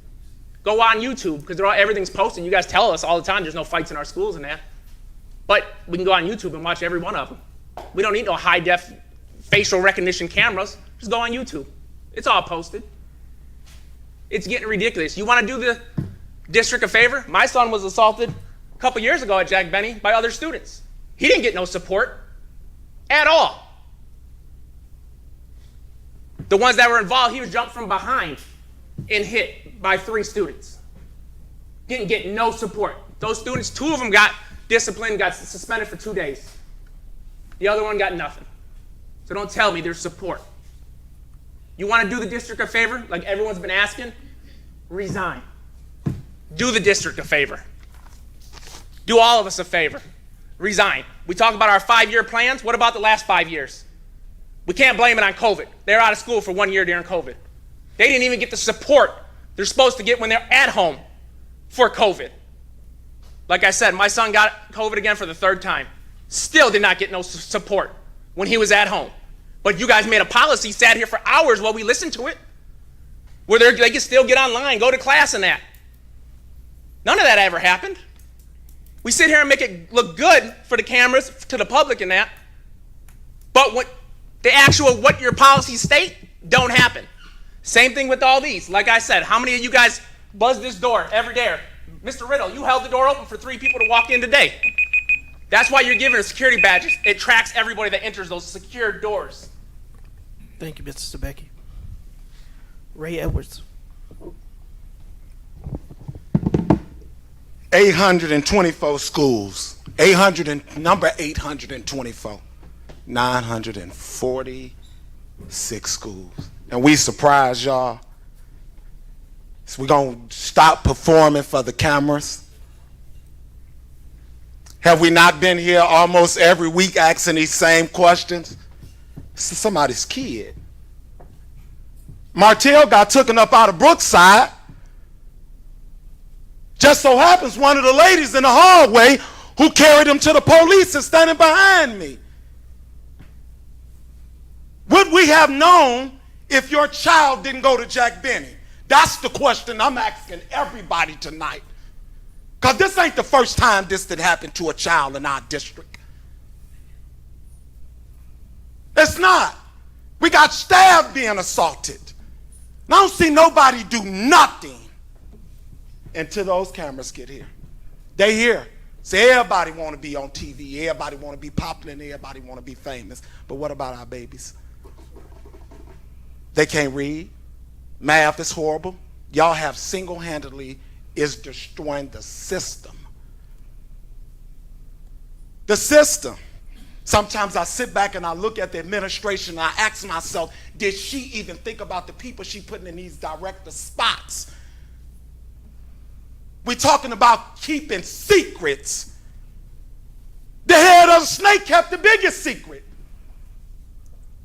[SPEAKER 20] Go on YouTube, because everything's posted. You guys tell us all the time there's no fights in our schools and that. But we can go on YouTube and watch every one of them. We don't need no high-def facial recognition cameras. Just go on YouTube. It's all posted. It's getting ridiculous. You want to do the district a favor? My son was assaulted a couple years ago at Jack Benny by other students. He didn't get no support at all. The ones that were involved, he was jumped from behind and hit by 3 students. Didn't get no support. Those students, 2 of them got disciplined, got suspended for 2 days. The other one got nothing. So don't tell me there's support. You want to do the district a favor, like everyone's been asking? Resign. Do the district a favor. Do all of us a favor. Resign. We talk about our 5-year plans. What about the last 5 years? We can't blame it on COVID. They're out of school for 1 year during COVID. They didn't even get the support they're supposed to get when they're at home for COVID. Like I said, my son got COVID again for the 3rd time. Still did not get no support when he was at home. But you guys made a policy, sat here for hours while we listened to it, where they can still get online, go to class and that. None of that ever happened. We sit here and make it look good for the cameras, to the public and that, but what your policies state don't happen. Same thing with all these. Like I said, how many of you guys buzz this door every day? Mr. Riddle, you held the door open for 3 people to walk in today. That's why you're giving security badges. It tracks everybody that enters those secured doors.
[SPEAKER 1] Thank you, Mr. Sabecki. Ray Edwards.
[SPEAKER 21] 824 schools. Number 824. 946 schools. And we surprised y'all. So we're going to stop performing for the cameras. Have we not been here almost every week asking these same questions? This is somebody's kid. Martell got taken up out of Brookside. Just so happens one of the ladies in the hallway who carried him to the police is standing behind me. Would we have known if your child didn't go to Jack Benny? That's the question I'm asking everybody tonight. Because this ain't the first time this did happen to a child in our district. It's not. We got staff being assaulted. And I don't see nobody do nothing until those cameras get here. They here. So everybody want to be on TV. Everybody want to be popular and everybody want to be famous. But what about our babies? They can't read. Math is horrible. Y'all have single-handedly is destroying the system. The system. Sometimes I sit back and I look at the administration and I ask myself, did she even think about the people she putting in these director spots? We're talking about keeping secrets. The head of the snake kept the biggest secret.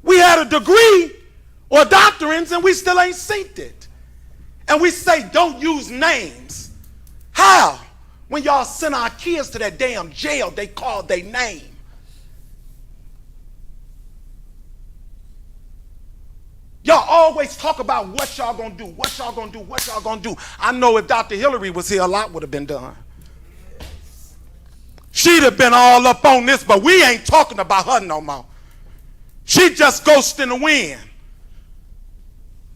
[SPEAKER 21] We had a degree or doctrines and we still ain't synced it. And we say don't use names. How? When y'all send our kids to that damn jail, they call their name. Y'all always talk about what y'all gonna do, what y'all gonna do, what y'all gonna do. I know if Dr. Hillary was here, a lot would have been done. She'd have been all up on this, but we ain't talking about her no more. She just ghosts in the wind.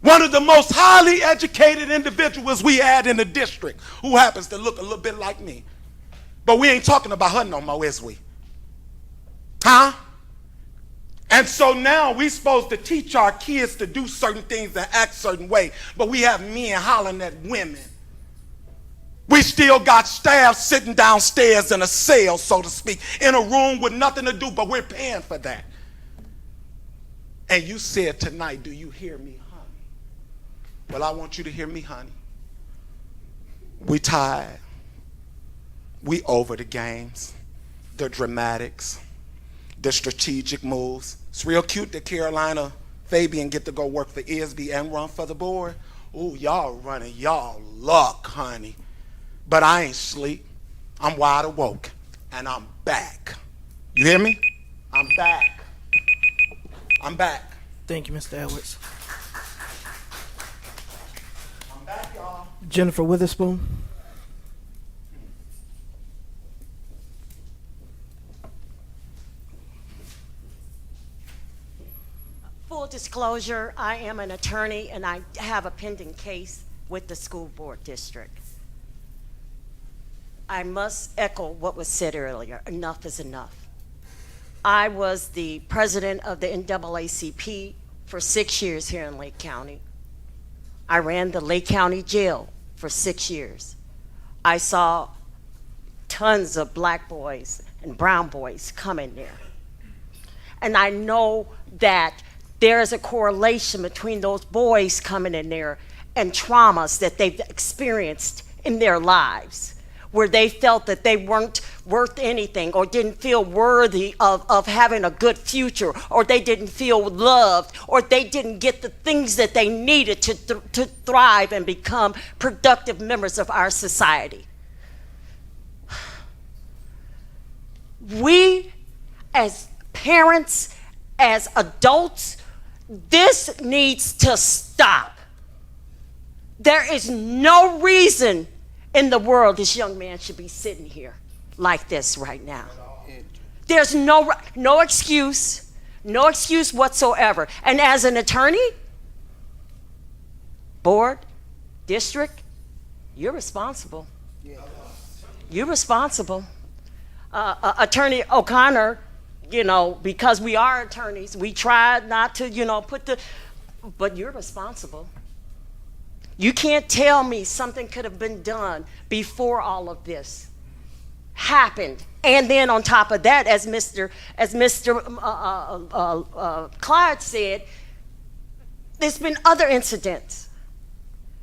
[SPEAKER 21] One of the most highly educated individuals we had in the district, who happens to look a little bit like me. But we ain't talking about her no more, is we? Huh? And so now we supposed to teach our kids to do certain things and act certain way, but we have men hollering at women. We still got staff sitting downstairs in a cell, so to speak, in a room with nothing to do, but we're paying for that. And you said tonight, do you hear me, honey? Well, I want you to hear me, honey. We tired. We over the games, the dramatics, the strategic moves. It's real cute that Carolina Fabian get to go work for ISB and run for the board. Ooh, y'all running y'all luck, honey. But I ain't sleep. I'm wide awoke, and I'm back. You hear me? I'm back. I'm back.
[SPEAKER 1] Thank you, Mr. Edwards.
[SPEAKER 21] I'm back, y'all.
[SPEAKER 1] Jennifer Witherspoon.
[SPEAKER 22] Full disclosure, I am an attorney and I have a pending case with the school board district. I must echo what was said earlier. Enough is enough. I was the president of the NAACP for 6 years here in Lake County. I ran the Lake County Jail for 6 years. I saw tons of black boys and brown boys come in there. And I know that there is a correlation between those boys coming in there and traumas that they've experienced in their lives, where they felt that they weren't worth anything or didn't feel worthy of having a good future, or they didn't feel loved, or they didn't get the things that they needed to thrive and become productive members of our society. We, as parents, as adults, this needs to stop. There is no reason in the world this young man should be sitting here like this right now. There's no excuse whatsoever. And as an attorney, board, district, you're responsible. You're responsible. Attorney O'Connor, because we are attorneys, we try not to, but you're responsible. You can't tell me something could have been done before all of this. happened. And then on top of that, as Mr. Clyde said, there's been other incidents.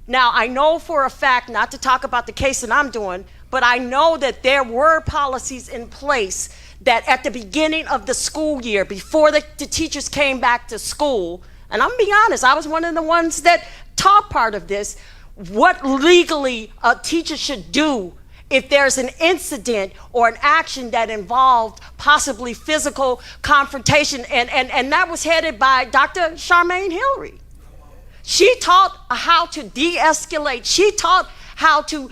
[SPEAKER 22] Now, I know for a fact, not to talk about the case that I'm doing, but I know that there were policies in place that at the beginning of the school year, before the teachers came back to school, and I'm being honest, I was one of the ones that taught part of this, what legally a teacher should do if there's an incident or an action that involved possibly physical confrontation, and that was headed by Dr. Charmaine Hillary. She taught how to de-escalate. She taught how to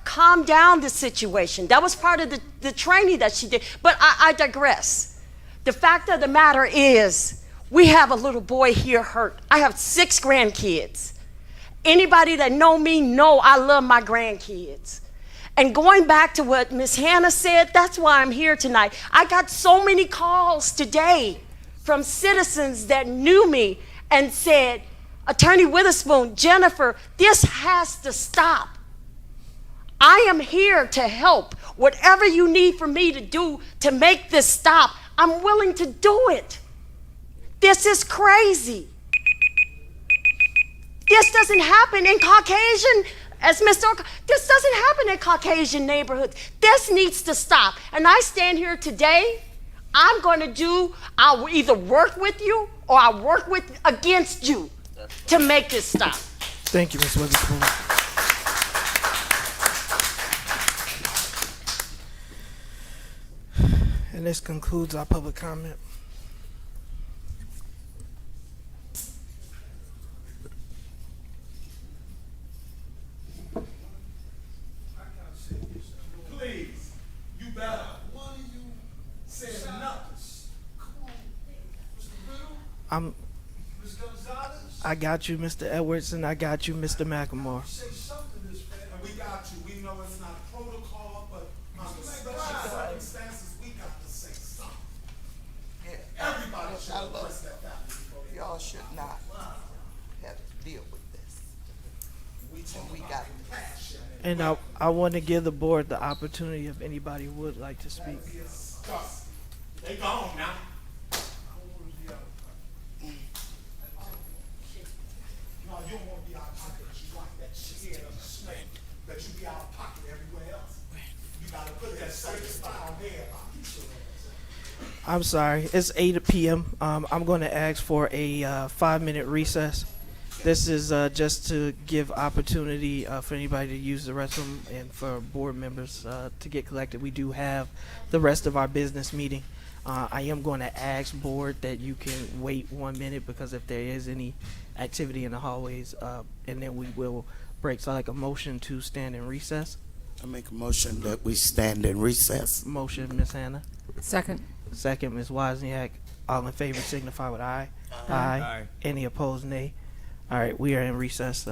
[SPEAKER 22] calm down the situation. That was part of the training that she did. But I digress. The fact of the matter is, we have a little boy here hurt. I have 6 grandkids. Anybody that know me know I love my grandkids. And going back to what Ms. Hannah said, that's why I'm here tonight. I got so many calls today from citizens that knew me and said, Attorney Witherspoon, Jennifer, this has to stop. I am here to help. Whatever you need for me to do to make this stop, I'm willing to do it. This is crazy. This doesn't happen in Caucasian, this doesn't happen in Caucasian neighborhoods. This needs to stop. And I stand here today, I'll either work with you or I'll work against you to make this stop.
[SPEAKER 1] Thank you, Ms. Witherspoon. And this concludes our public comment.
[SPEAKER 21] Please, you better. One of you said nothing. Ms. Gonzalez?
[SPEAKER 1] I got you, Mr. Edwards, and I got you, Mr. McLemore.
[SPEAKER 21] Say something, Ms. And we got you. We know it's not protocol, but under special circumstances, we got to say something. Yeah. Everybody should address that fact.
[SPEAKER 6] Y'all should not have to deal with this. We got passion.
[SPEAKER 1] And I want to give the board the opportunity if anybody would like to speak.
[SPEAKER 21] They gone now. No, you don't want to be out of pocket. You like that scared of the snake that you be out of pocket everywhere else. You got to put that same style there.
[SPEAKER 1] I'm sorry. It's 8 p.m. I'm going to ask for a 5-minute recess. This is just to give opportunity for anybody to use the restroom and for board members to get collected. We do have the rest of our business meeting. I am going to ask board that you can wait 1 minute because if there is any activity in the hallways, and then we will break. So I'd like a motion to stand in recess.
[SPEAKER 6] I make a motion that we stand in recess.
[SPEAKER 1] Motion, Ms. Hannah.
[SPEAKER 2] Second.
[SPEAKER 1] Second, Ms. Wozniak. All in favor signify with aye. Aye. Any opposed, nay. All right, we are in recess.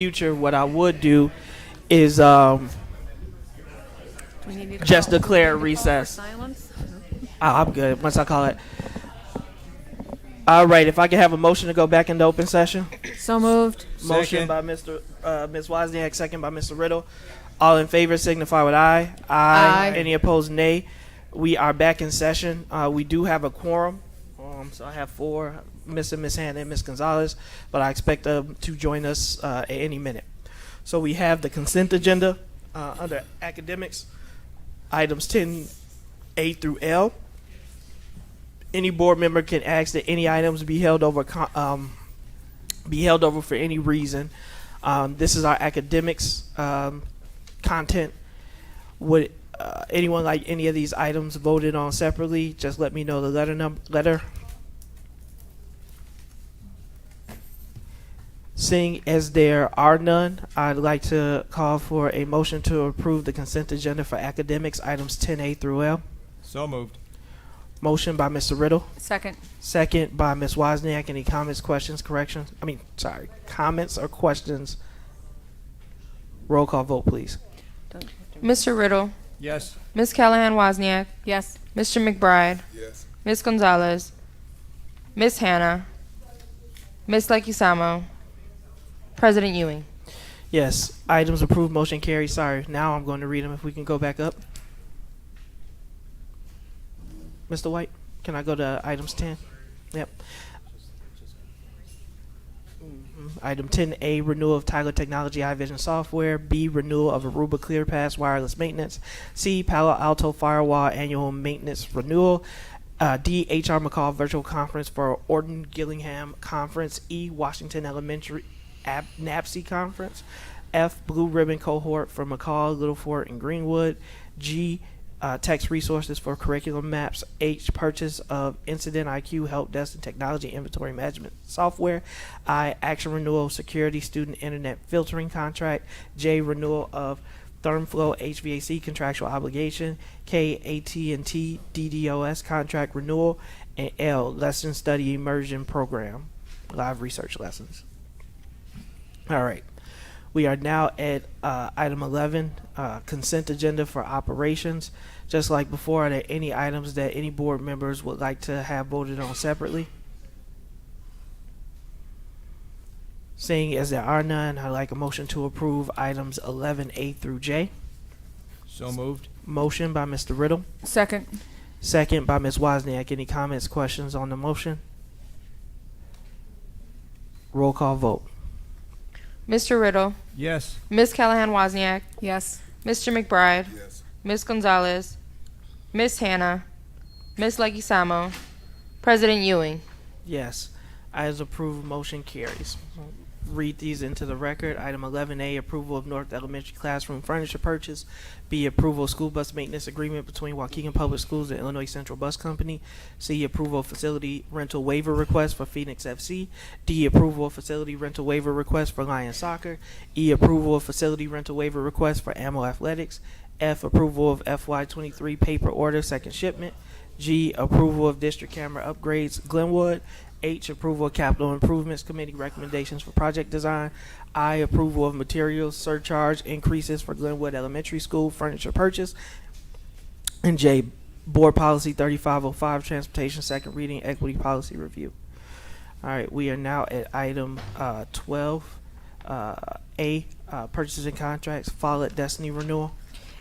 [SPEAKER 1] future, what I would do is just declare recess. I'm good. Once I call it. All right. If I can have a motion to go back into open session.
[SPEAKER 3] So moved.
[SPEAKER 1] Motion by Ms. Wozniak, second by Mr. Riddle. All in favor signify with aye. Aye. Any opposed, nay. We are back in session. We do have a quorum. So I have 4, Miss Hannah and Ms. Gonzalez, but I expect them to join us at any minute. So we have the consent agenda under academics, items 10A through L. Any board member can ask that any items be held over for any reason. This is our academics content. Would anyone like any of these items voted on separately? Just let me know the letter. Seeing as there are none, I'd like to call for a motion to approve the consent agenda for academics, items 10A through L.
[SPEAKER 3] So moved.
[SPEAKER 1] Motion by Mr. Riddle.
[SPEAKER 2] Second.
[SPEAKER 1] Second by Ms. Wozniak. Any comments, questions, corrections? Comments or questions? Roll call vote, please.
[SPEAKER 2] Mr. Riddle.
[SPEAKER 3] Yes.
[SPEAKER 2] Ms. Callahan Wozniak.
[SPEAKER 3] Yes.
[SPEAKER 2] Mr. McBride.
[SPEAKER 21] Yes.
[SPEAKER 2] Ms. Gonzalez. Ms. Hannah. Ms. Leguizamo. President Ewing.
[SPEAKER 1] Yes. Items approved, motion carries. Sorry. Now I'm going to read them if we can go back up. Mr. White, can I go to items 10? Yep. Item 10A, renewal of Tyler Technology iVision software. B, renewal of Aruba ClearPass wireless maintenance. C, Palo Alto Firewall annual maintenance renewal. D, H.R. McCall virtual conference for Orton Gillingham conference. E, Washington Elementary NAPSI conference. F, Blue Ribbon cohort for McCall, Little Fort, and Greenwood. G, text resources for curriculum maps. H, purchase of Incident IQ help desk and technology inventory management software. I, action renewal of security student internet filtering contract. J, renewal of ThermFlow HVAC contractual obligation. K, AT&T DDoS contract renewal. And L, lesson study immersion program, live research lessons. All right. We are now at item 11, consent agenda for operations. Just like before, are there any items that any board members would like to have voted on separately? Seeing as there are none, I'd like a motion to approve items 11A through J.
[SPEAKER 3] So moved.
[SPEAKER 1] Motion by Mr. Riddle.
[SPEAKER 2] Second.
[SPEAKER 1] Second by Ms. Wozniak. Any comments, questions on the motion? Roll call vote.
[SPEAKER 2] Mr. Riddle.
[SPEAKER 3] Yes.
[SPEAKER 2] Ms. Callahan Wozniak.
[SPEAKER 3] Yes.
[SPEAKER 2] Mr. McBride.
[SPEAKER 21] Yes.
[SPEAKER 2] Ms. Gonzalez. Ms. Hannah. Ms. Leguizamo. President Ewing.
[SPEAKER 1] Yes. As approved, motion carries. Read these into the record. Item 11A, approval of North Elementary classroom furniture purchase. B, approval of school bus maintenance agreement between Waukegan Public Schools and Illinois Central Bus Company. C, approval of facility rental waiver request for Phoenix FC. D, approval of facility rental waiver request for Lions Soccer. E, approval of facility rental waiver request for Ammo Athletics. F, approval of FY23 paper order second shipment. G, approval of district camera upgrades Glenwood. H, approval of capital improvements committee recommendations for project design. I, approval of materials surcharge increases for Glenwood Elementary School furniture purchase. And J, board policy 3505 transportation second reading equity policy review. All right, we are now at item 12. A, purchases and contracts, Follett Destiny renewal.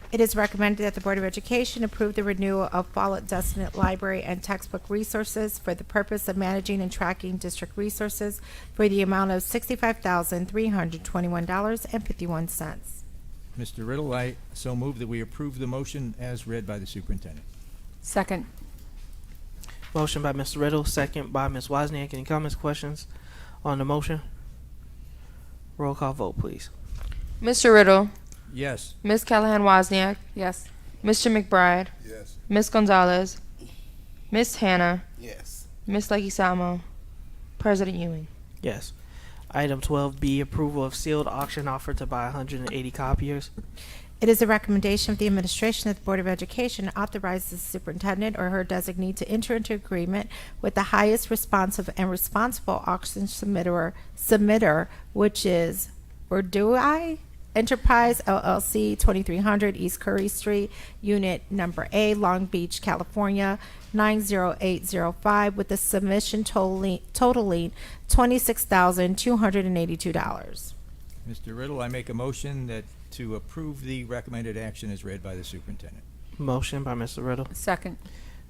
[SPEAKER 5] It is recommended that the Board of Education approve the renewal of Follett Destiny Library and textbook resources for the purpose of managing and tracking district resources for the amount of $65,321.51.
[SPEAKER 3] Mr. Riddle, I so move that we approve the motion as read by the superintendent.
[SPEAKER 2] Second.
[SPEAKER 1] Motion by Mr. Riddle, second by Ms. Wozniak. Any comments, questions on the motion? Roll call vote, please.
[SPEAKER 2] Mr. Riddle.
[SPEAKER 3] Yes.
[SPEAKER 2] Ms. Callahan Wozniak. Yes. Mr. McBride.
[SPEAKER 21] Yes.
[SPEAKER 2] Ms. Gonzalez. Ms. Hannah.
[SPEAKER 6] Yes.
[SPEAKER 2] Ms. Leguizamo. President Ewing.
[SPEAKER 1] Yes. Item 12B, approval of sealed auction offer to buy 180 copiers.
[SPEAKER 5] It is a recommendation of the administration that the Board of Education authorizes the superintendent or her designee to enter into agreement with the highest responsive and responsible auction submitter, which is Burdui Enterprise LLC, 2300 East Curry Street, Unit Number A, Long Beach, California, 90805, with the submission totaling $26,282.
[SPEAKER 3] Mr. Riddle, I make a motion that to approve the recommended action as read by the superintendent.
[SPEAKER 1] Motion by Mr. Riddle.
[SPEAKER 2] Second.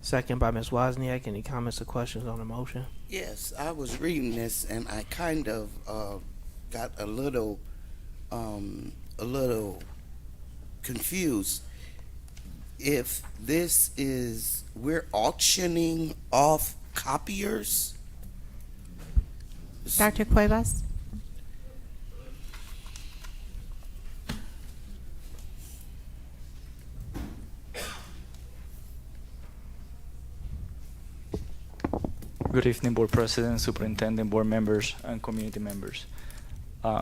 [SPEAKER 1] Second by Ms. Wozniak. Any comments or questions on the motion?
[SPEAKER 6] Yes, I was reading this and I kind of got a little confused. If this is, we're auctioning off copiers?
[SPEAKER 5] Dr. Cuevas?
[SPEAKER 4] Good evening, Board President, Superintendent, Board members, and community members.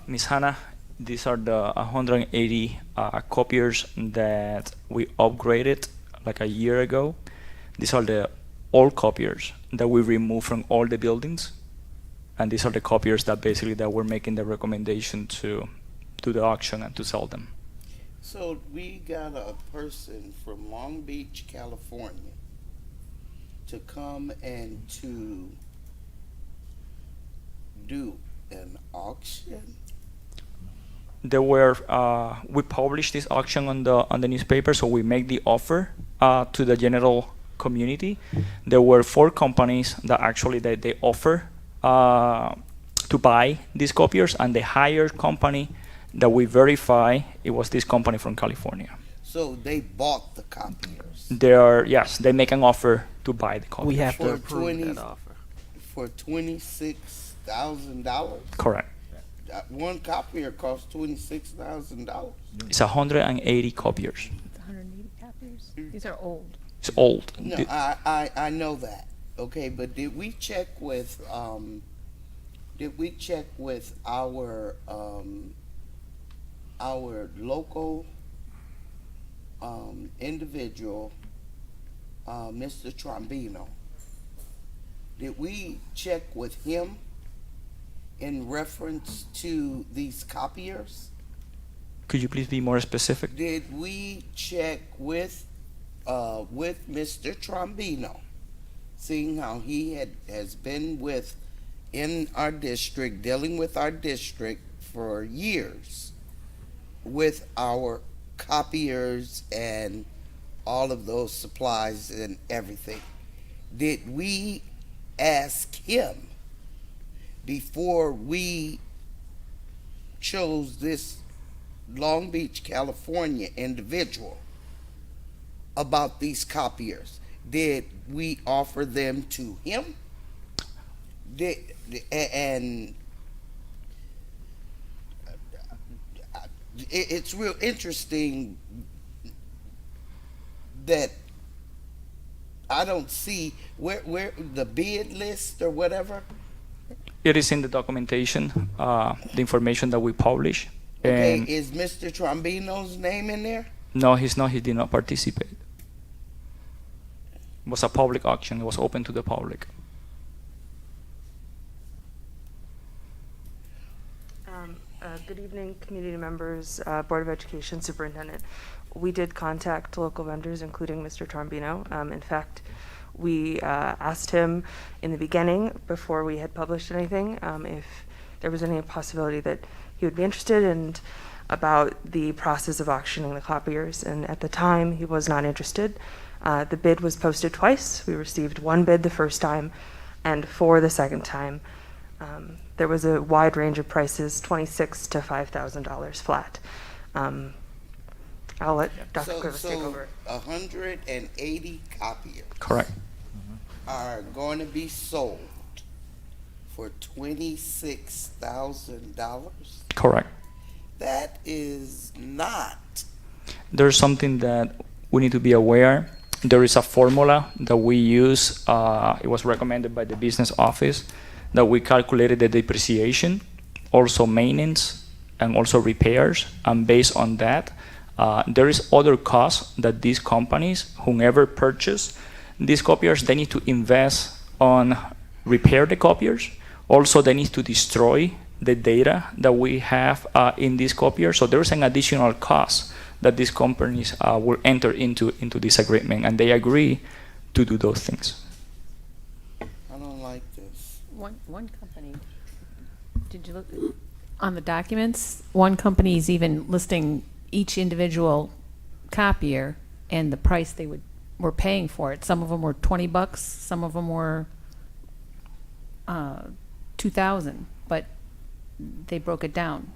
[SPEAKER 4] Ms. Hannah, these are the 180 copiers that we upgraded like a year ago. These are the old copiers that we removed from all the buildings. And these are the copiers that basically that we're making the recommendation to do the auction and to sell them.
[SPEAKER 6] So we got a person from Long Beach, California to come and to do an auction?
[SPEAKER 4] There were we published this auction on the newspaper, so we make the offer to the general community. There were 4 companies that actually they offer to buy these copiers, and the higher company that we verify, it was this company from California.
[SPEAKER 6] So they bought the copiers.
[SPEAKER 4] They make an offer to buy the copiers.
[SPEAKER 1] We have to approve that offer.
[SPEAKER 6] For $26,000?
[SPEAKER 4] Correct.
[SPEAKER 6] One copier costs $26,000.
[SPEAKER 4] It's 180 copiers.
[SPEAKER 2] 180 copiers? These are old.
[SPEAKER 4] It's old.
[SPEAKER 6] No, I know that. Okay, but did we check with our local individual, Mr. Trombino? Did we check with him in reference to these copiers?
[SPEAKER 4] Could you please be more specific?
[SPEAKER 6] Did we check with Mr. Trombino, seeing how he has been in our district, dealing with our district for years, with our copiers and all of those supplies and everything? Did we ask him before we chose this Long Beach, California individual about these copiers? Did we offer them to him? It's real interesting that I don't see where the bid list or whatever.
[SPEAKER 4] It is in the documentation, the information that we publish.
[SPEAKER 6] Okay,
[SPEAKER 4] And
[SPEAKER 6] is Mr. Trombino's name in there?
[SPEAKER 4] no, he's not. He did not participate. It was a public auction. It was open to the public.
[SPEAKER 9] Good evening, community members, Board of Education, Superintendent. We did contact local vendors, including Mr. Trombino. In fact, we asked him in the beginning, before we had published anything, if there was any possibility that he would be interested and about the process of auctioning the copiers. And at the time, he was not interested. The bid was posted twice. We received 1 bid the first time and 4 the second time. There was a wide range of prices, $26,000 to $5,000 flat. I'll let Dr. Cuevas take over.
[SPEAKER 6] 180 copiers.
[SPEAKER 4] Correct.
[SPEAKER 6] Are going to be sold for $26,000.
[SPEAKER 4] Correct.
[SPEAKER 6] That is not.
[SPEAKER 4] There's something that we need to be aware. There is a formula that we use. It was recommended by the business office that we calculated the depreciation, also maintenance, and also repairs. And based on that, there is other costs that these companies, whomever purchase these copiers, they need to invest on repair the copiers. Also, they need to destroy the data that we have in this copier. So there's an additional cost that these companies will enter into this agreement, and they agree to do those things.
[SPEAKER 6] I don't like this.
[SPEAKER 7] One company, did you look on the documents? One company is even listing each individual copier and the price they were paying for it. Some of them were $20, some of them were $2,000, but they broke it down.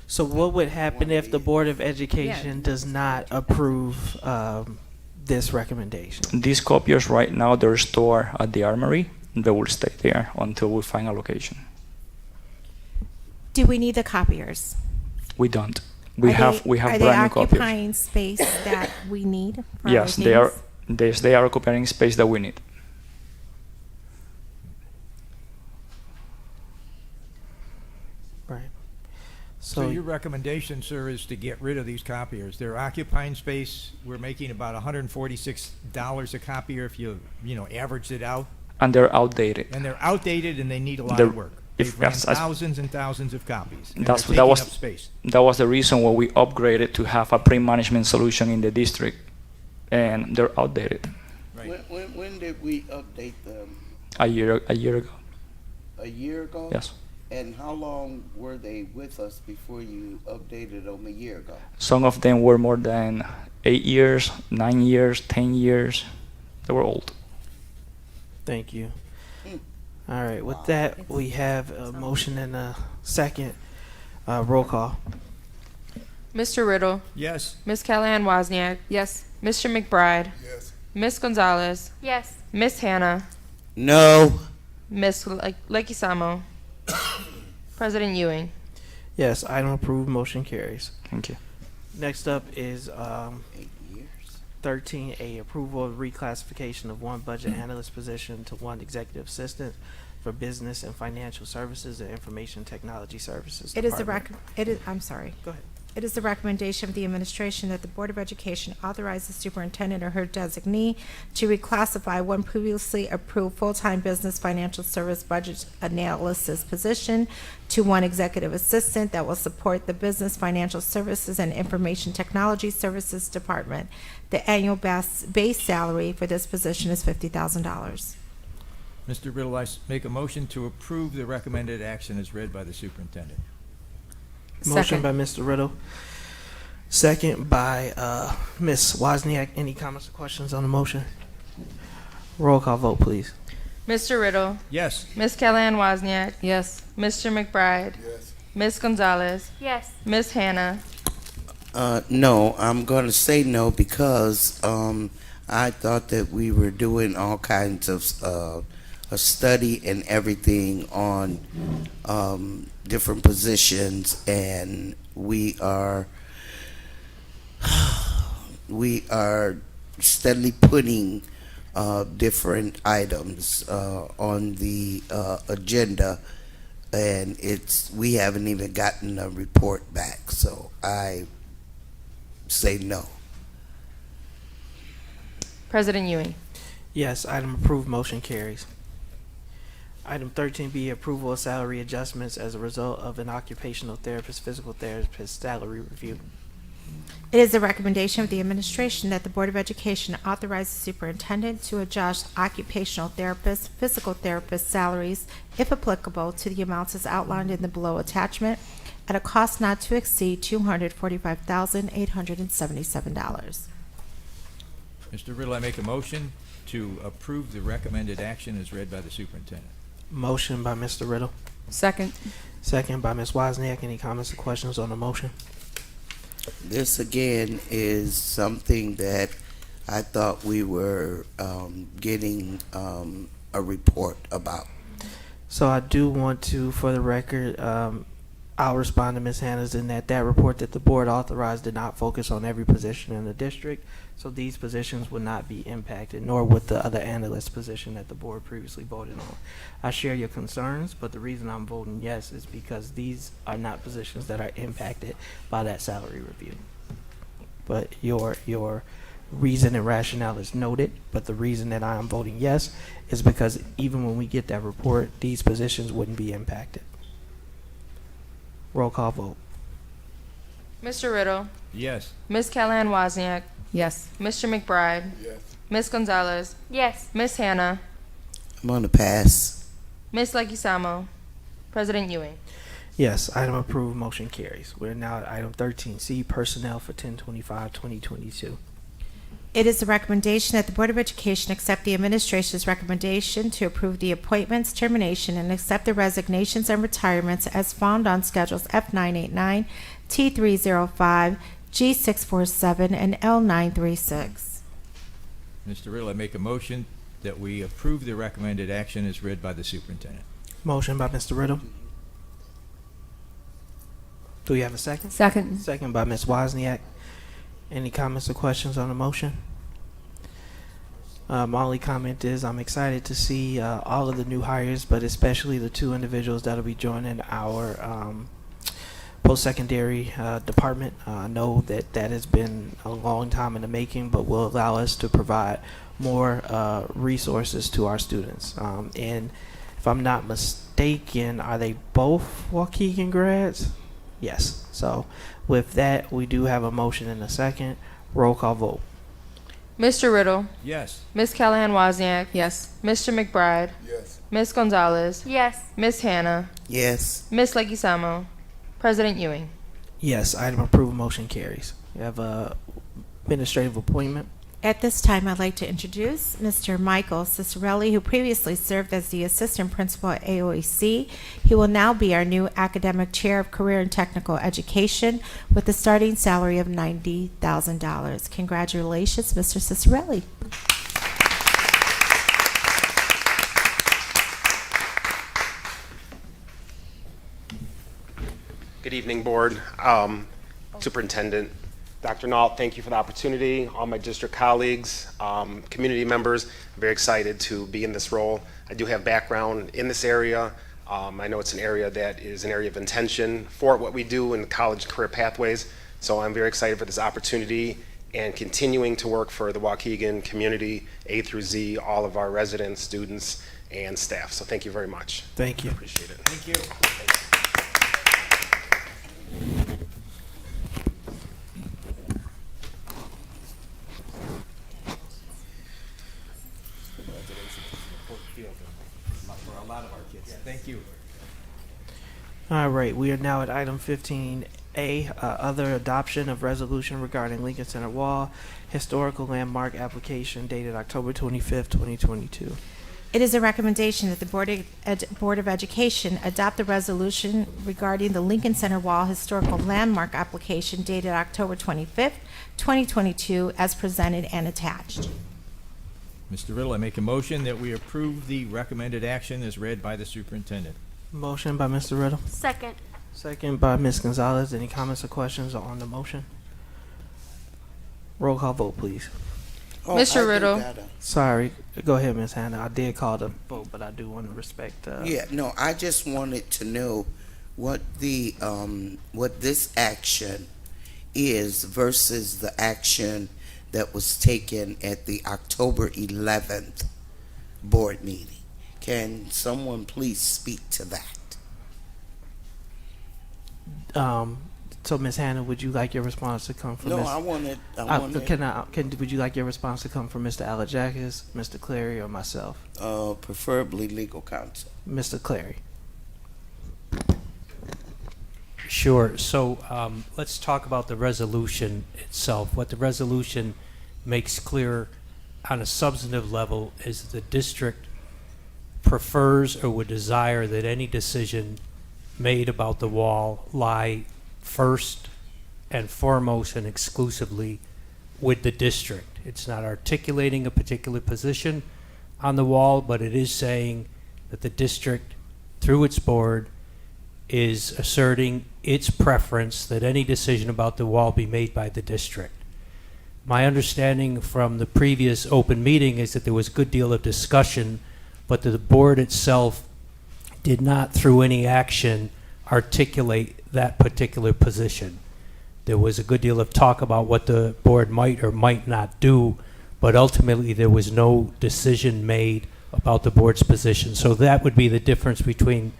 [SPEAKER 1] So what would happen if the Board of Education does not approve this recommendation?
[SPEAKER 4] These copiers right now, they're stored at the armory. They will stay there until we find a location.
[SPEAKER 5] Do we need the copiers?
[SPEAKER 4] We don't. We
[SPEAKER 5] Are
[SPEAKER 4] have
[SPEAKER 5] they
[SPEAKER 4] brand new copiers.
[SPEAKER 5] occupying space that we need? For
[SPEAKER 4] Yes,
[SPEAKER 5] other
[SPEAKER 4] they are.
[SPEAKER 5] things?
[SPEAKER 4] They are occupying space that we need.
[SPEAKER 1] Right.
[SPEAKER 3] So your recommendation, sir, is to get rid of these copiers. They're occupying space. We're making about $146 a copier if you averaged it out.
[SPEAKER 4] And they're outdated.
[SPEAKER 3] And they're outdated and they need a lot
[SPEAKER 4] They're-
[SPEAKER 3] of work.
[SPEAKER 4] if-
[SPEAKER 3] They've ran
[SPEAKER 4] yes,
[SPEAKER 3] thousands and thousands of copies. And
[SPEAKER 4] That's
[SPEAKER 3] they're
[SPEAKER 4] that
[SPEAKER 3] taking
[SPEAKER 4] was
[SPEAKER 3] up space.
[SPEAKER 4] that was the reason why we upgraded to have a print management solution in the district, and they're outdated.
[SPEAKER 6] When did we update them?
[SPEAKER 4] A year ago.
[SPEAKER 6] A year ago?
[SPEAKER 4] Yes.
[SPEAKER 6] And how long were they with us before you updated them a year ago?
[SPEAKER 4] Some of them were more than 8 years, 9 years, 10 years. They were old.
[SPEAKER 1] Thank you. All right, with that, we have a motion and a second. Roll call.
[SPEAKER 8] Mr. Riddle.
[SPEAKER 3] Yes.
[SPEAKER 8] Ms. Callahan Wozniak.
[SPEAKER 7] Yes.
[SPEAKER 8] Mr. McBride.
[SPEAKER 21] Yes.
[SPEAKER 8] Ms. Gonzalez.
[SPEAKER 7] Yes.
[SPEAKER 8] Ms. Hannah.
[SPEAKER 6] No.
[SPEAKER 8] Ms. Leguizamo. President Ewing.
[SPEAKER 1] Yes, item approved, motion carries.
[SPEAKER 4] Thank you.
[SPEAKER 1] Next up is 13A, approval of reclassification of one budget analyst position to one executive assistant for business and financial services and information technology services.
[SPEAKER 5] It is the
[SPEAKER 1] Department.
[SPEAKER 5] I'm sorry.
[SPEAKER 1] Go ahead.
[SPEAKER 5] It is the recommendation of the administration that the Board of Education authorize the superintendent or her designee to reclassify one previously approved full-time business financial service budget analysis position to one executive assistant that will support the business financial services and information technology services department. The annual base salary for this position is $50,000.
[SPEAKER 3] Mr. Riddle, I make a motion to approve the recommended action as read by the superintendent.
[SPEAKER 1] Motion by Mr. Riddle. Second by Ms. Wozniak. Any comments or questions on the motion? Roll call vote, please.
[SPEAKER 8] Mr. Riddle.
[SPEAKER 3] Yes.
[SPEAKER 8] Ms. Callahan Wozniak.
[SPEAKER 7] Yes.
[SPEAKER 8] Mr. McBride.
[SPEAKER 21] Yes.
[SPEAKER 8] Ms. Gonzalez.
[SPEAKER 7] Yes.
[SPEAKER 8] Ms. Hannah.
[SPEAKER 6] No, I'm going to say no because I thought that we were doing all kinds of a study and everything on different positions, and we are steadily putting different items on the agenda, and we haven't even gotten a report back, so I say no.
[SPEAKER 8] President Ewing.
[SPEAKER 1] Yes, item approved, motion carries. Item 13B, approval of salary adjustments as a result of an occupational therapist, physical therapist salary review.
[SPEAKER 5] It is the recommendation of the administration that the Board of Education authorize the superintendent to adjust occupational therapist, physical therapist salaries, if applicable, to the amounts as outlined in the below attachment at a cost not to exceed $245,877.
[SPEAKER 3] Mr. Riddle, I make a motion to approve the recommended action as read by the superintendent.
[SPEAKER 1] Motion by Mr. Riddle.
[SPEAKER 7] Second.
[SPEAKER 1] Second by Ms. Wozniak. Any comments or questions on the motion?
[SPEAKER 6] This again is something that I thought we were getting a report about.
[SPEAKER 1] So I do want to, for the record, I'll respond to Ms. Hannah's in that report that the board authorized did not focus on every position in the district. So these positions would not be impacted, nor would the other analyst position that the board previously voted on. I share your concerns, but the reason I'm voting yes is because these are not positions that are impacted by that salary review. But your reason and rationale is noted, but the reason that I am voting yes is because even when we get that report, these positions wouldn't be impacted. Roll call vote.
[SPEAKER 8] Mr. Riddle,
[SPEAKER 3] Yes.
[SPEAKER 8] Ms. Callahan Wozniak,
[SPEAKER 7] Yes.
[SPEAKER 8] Mr. McBride,
[SPEAKER 17] Yes.
[SPEAKER 8] Ms. Gonzalez,
[SPEAKER 19] Yes.
[SPEAKER 8] Ms. Hannah,
[SPEAKER 6] I'm on the pass.
[SPEAKER 8] Ms. Leguizamo, President Ewing.
[SPEAKER 1] Yes, item approved, motion carries. We're now at item 13C, personnel for 10/25/2022.
[SPEAKER 5] It is a recommendation that the Board of Education accept the administration's recommendation to approve the appointments, termination, and accept the resignations and retirements as found on Schedules F989, T305, G647, and L936.
[SPEAKER 3] Mr. Riddle, I make a motion that we approve the recommended action as read by the superintendent.
[SPEAKER 1] Motion by Mr. Riddle. Do we have a second?
[SPEAKER 7] Second.
[SPEAKER 1] Second by Ms. Wozniak. Any comments or questions on the motion? My only comment is I'm excited to see all of the new hires, but especially the two individuals that'll be joining our post-secondary department. I know that that has been a long time in the making, but will allow us to provide more resources to our students. And if I'm not mistaken, are they both Waukegan grads? Yes. So with that, we do have a motion and a second. Roll call vote.
[SPEAKER 8] Mr. Riddle,
[SPEAKER 3] Yes.
[SPEAKER 8] Ms. Callahan Wozniak,
[SPEAKER 7] Yes.
[SPEAKER 8] Mr. McBride,
[SPEAKER 17] Yes.
[SPEAKER 8] Ms. Gonzalez,
[SPEAKER 19] Yes.
[SPEAKER 8] Ms. Hannah,
[SPEAKER 6] Yes.
[SPEAKER 8] Ms. Leguizamo, President Ewing.
[SPEAKER 1] Yes, item approved, motion carries. We have a administrative appointment.
[SPEAKER 5] At this time, I'd like to introduce Mr. Michael Cicerelli, who previously served as the Assistant Principal at AOAC. He will now be our new Academic Chair of Career and Technical Education with a starting salary of $90,000. Congratulations, Mr. Cicerelli.
[SPEAKER 10] Good evening, Board. Superintendent, Dr. Nault, thank you for the opportunity. All my district colleagues, community members, I'm very excited to be in this role. I do have background in this area. I know it's an area that is an area of intention for what we do in college career pathways. So I'm very excited for this opportunity and continuing to work for the Waukegan community, A through Z, all of our residents, students, and staff. So thank you very much.
[SPEAKER 1] Thank you.
[SPEAKER 10] Appreciate it.
[SPEAKER 3] Thank you. For a lot of our kids. Thank you.
[SPEAKER 1] All right, we are now at item 15A, other adoption of resolution regarding Lincoln Center Wall historical landmark application dated October 25th, 2022.
[SPEAKER 5] It is a recommendation that the Board of Education adopt the resolution regarding the Lincoln Center Wall historical landmark application dated October 25th, 2022, as presented and attached.
[SPEAKER 3] Mr. Riddle, I make a motion that we approve the recommended action as read by the superintendent.
[SPEAKER 1] Motion by Mr. Riddle.
[SPEAKER 19] Second.
[SPEAKER 1] Second by Ms. Gonzalez. Any comments or questions on the motion? Roll call vote, please.
[SPEAKER 6] Oh,
[SPEAKER 8] Mr.
[SPEAKER 6] I do
[SPEAKER 8] Riddle.
[SPEAKER 6] gotta-
[SPEAKER 1] Sorry. Go ahead, Ms. Hannah. I did call the vote, but I do want to respect.
[SPEAKER 6] Yeah, no, I just wanted to know what the, what this action is versus the action that was taken at the October 11th board meeting. Can someone please speak to that?
[SPEAKER 1] So, Ms. Hannah, would you like your response to come from?
[SPEAKER 6] No,
[SPEAKER 1] Ms.
[SPEAKER 6] I wanted.
[SPEAKER 1] Would you like your response to come from Mr. Alajakis, Mr. Clary, or myself?
[SPEAKER 6] Preferably legal counsel.
[SPEAKER 1] Mr. Clary.
[SPEAKER 11] Sure. So let's talk about the resolution itself. What the resolution makes clear on a substantive level is that the district prefers or would desire that any decision made about the wall lie first and foremost and exclusively with the district. It's not articulating a particular position on the wall, but it is saying that the district, through its board, is asserting its preference that any decision about the wall be made by the district. My understanding from the previous open meeting is that there was a good deal of discussion, but that the board itself did not, through any action, articulate that particular position. There was a good deal of talk about what the board might or might not do, but ultimately there was no decision made about the board's position. So that would be the difference between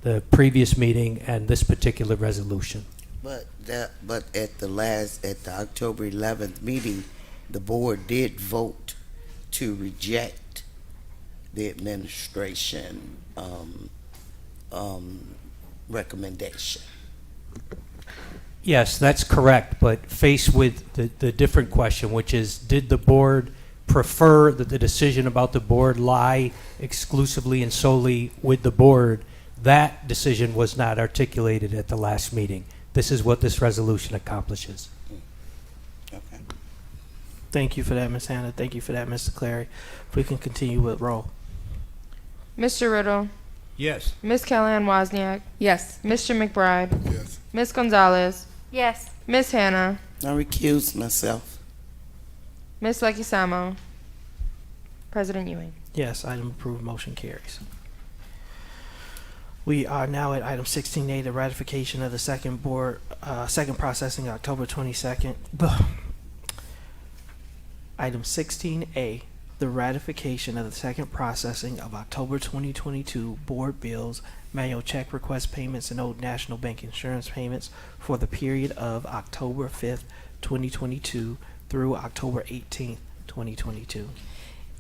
[SPEAKER 11] the previous meeting and this particular resolution.
[SPEAKER 6] But at the October 11th meeting, the board did vote to reject the administration recommendation.
[SPEAKER 11] Yes, that's correct, but faced with the different question, which is, did the board prefer that the decision about the board lie exclusively and solely with the board? That decision was not articulated at the last meeting. This is what this resolution accomplishes.
[SPEAKER 6] Okay.
[SPEAKER 1] Thank you for that, Ms. Hannah. Thank you for that, Mr. Clary. If we can continue with roll.
[SPEAKER 8] Mr. Riddle,
[SPEAKER 3] Yes.
[SPEAKER 8] Ms. Kellyanne Wozniak,
[SPEAKER 2] Yes.
[SPEAKER 8] Mr. McBride,
[SPEAKER 21] Yes.
[SPEAKER 8] Ms. Gonzalez,
[SPEAKER 22] Yes.
[SPEAKER 8] Ms. Hannah,
[SPEAKER 6] I recuse myself.
[SPEAKER 8] Ms. Leguizamo, President Ewing.
[SPEAKER 1] Yes, item approved, motion carries. We are now at item 16A, the ratification of the second processing October 22nd. Item 16A, the ratification of the second processing of October 2022 board bills, manual check request payments, and Old National Bank insurance payments for the period of October 5th, 2022 through October 18th, 2022.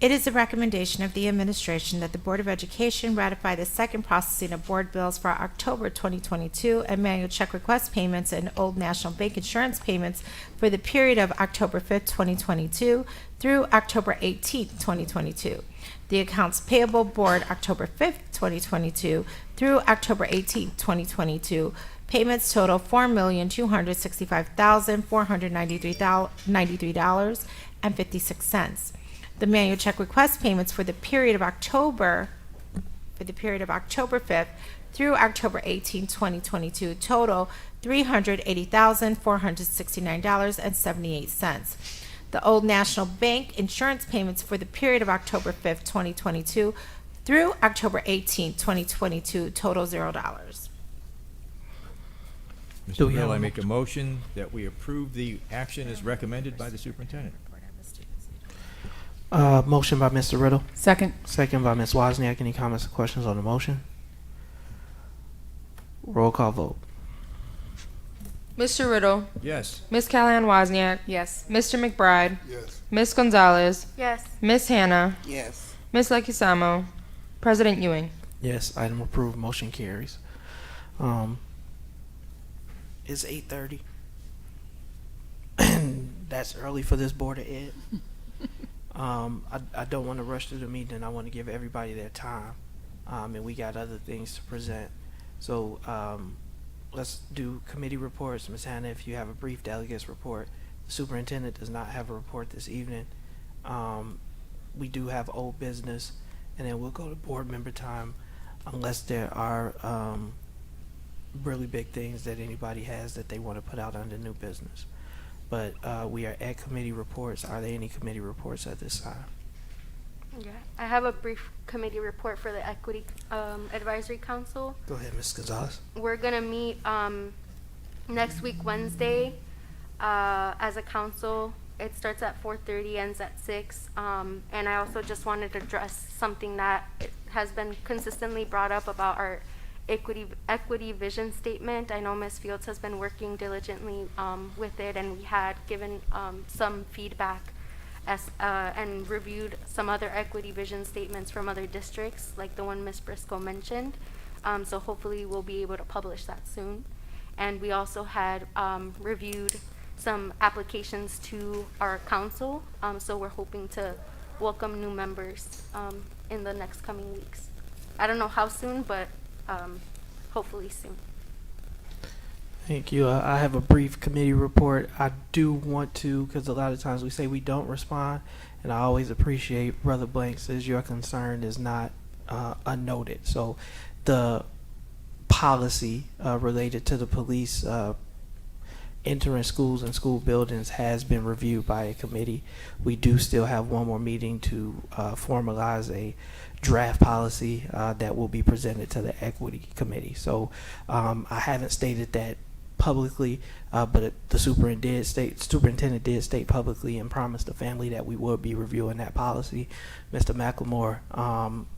[SPEAKER 5] It is the recommendation of the administration that the Board of Education ratify the second processing of board bills for October 2022 and manual check request payments and Old National Bank insurance payments for the period of October 5th, 2022 through October 18th, 2022. The accounts payable board October 5th, 2022 through October 18th, 2022. Payments total $4,265,493.56. The manual check request payments for the period of October 5th through October 18, 2022 total $380,469.78. The Old National Bank insurance payments for the period of October 5th, 2022 through October 18, 2022 total $0.
[SPEAKER 1] Do we
[SPEAKER 3] Mr.
[SPEAKER 1] have
[SPEAKER 3] Bill,
[SPEAKER 1] a
[SPEAKER 3] I make a motion that we approve the action as recommended by the superintendent.
[SPEAKER 1] Motion by Mr. Riddle.
[SPEAKER 7] Second.
[SPEAKER 1] Second by Ms. Wozniak. Any comments or questions on the motion? Roll call vote.
[SPEAKER 8] Mr. Riddle,
[SPEAKER 3] Yes.
[SPEAKER 8] Ms. Kellyanne Wozniak,
[SPEAKER 2] Yes.
[SPEAKER 8] Mr. McBride,
[SPEAKER 21] Yes.
[SPEAKER 8] Ms. Gonzalez,
[SPEAKER 22] Yes.
[SPEAKER 8] Ms. Hannah,
[SPEAKER 6] Yes.
[SPEAKER 8] Ms. Leguizamo, President Ewing.
[SPEAKER 1] Yes, item approved, motion carries. It's 8:30. That's early for this Board of Ed. I don't want to rush through the meeting. I want to give everybody their time. And we got other things to present. So let's do committee reports. Ms. Hannah, if you have a brief delegates report. The superintendent does not have a report this evening. We do have old business, and then we'll go to board member time unless there are really big things that anybody has that they want to put out under new business. But we are at committee reports. Are there any committee reports at this time?
[SPEAKER 12] Yeah, I have a brief committee report for the Equity Advisory Council.
[SPEAKER 1] Go ahead, Ms. Gonzalez.
[SPEAKER 12] We're gonna meet next week, Wednesday, as a council. It starts at 4:30, ends at 6. And I also just wanted to address something that has been consistently brought up about our equity vision statement. I know Ms. Fields has been working diligently with it, and we had given some feedback and reviewed some other equity vision statements from other districts, like the one Ms. Briscoe mentioned. So hopefully we'll be able to publish that soon. And we also had reviewed some applications to our council, so we're hoping to welcome new members in the next coming weeks. I don't know how soon, but hopefully soon.
[SPEAKER 1] Thank you. I have a brief committee report. I do want to, because a lot of times we say we don't respond, and I always appreciate Brother Blank says your concern is not unnoted. So the policy related to the police entering schools and school buildings has been reviewed by a committee. We do still have one more meeting to formalize a draft policy that will be presented to the equity committee. So I haven't stated that publicly, but the superintendent did state publicly and promised the family that we would be reviewing that policy. Mr. McLemore,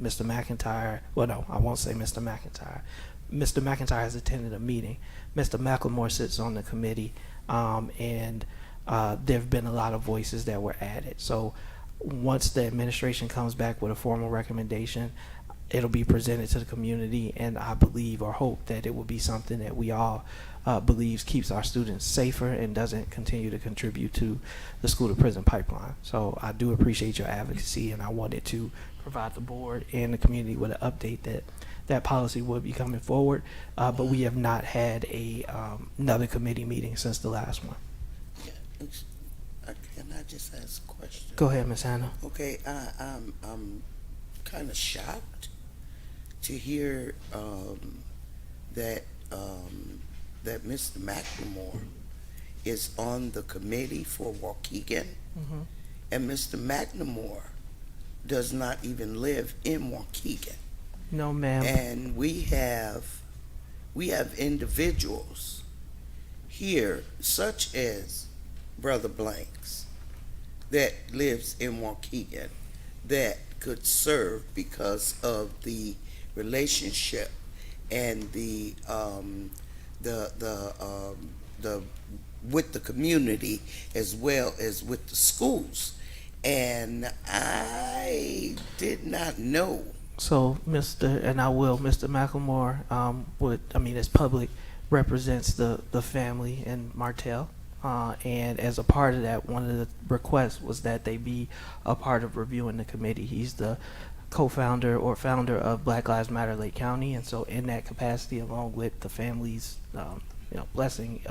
[SPEAKER 1] Mr. McIntyre, well, no, I won't say Mr. McIntyre. Mr. McIntyre has attended a meeting. Mr. McLemore sits on the committee, and there have been a lot of voices that were added. So once the administration comes back with a formal recommendation, it'll be presented to the community, and I believe or hope that it will be something that we all believes keeps our students safer and doesn't continue to contribute to the school to prison pipeline. So I do appreciate your advocacy, and I wanted to provide the board and the community with an update that that policy would be coming forward, but we have not had another committee meeting since the last one.
[SPEAKER 6] Can I just ask a question?
[SPEAKER 1] Go ahead, Ms. Hannah.
[SPEAKER 6] Okay, I'm kind of shocked to hear that that Mr. McLemore is on the committee for Waukegan, and Mr. McLemore does not even live in Waukegan.
[SPEAKER 1] No, ma'am.
[SPEAKER 6] And we have individuals here, such as Brother Blanks, that lives in Waukegan, that could serve because of the relationship and the with the community as well as with the schools. And I did not know.
[SPEAKER 1] So, Mr. McLemore it's public, represents the family in Martell. And as a part of that, one of the requests was that they be a part of reviewing the committee. He's the co-founder or founder of Black Lives Matter Lake County, and so in that capacity, along with the family's blessing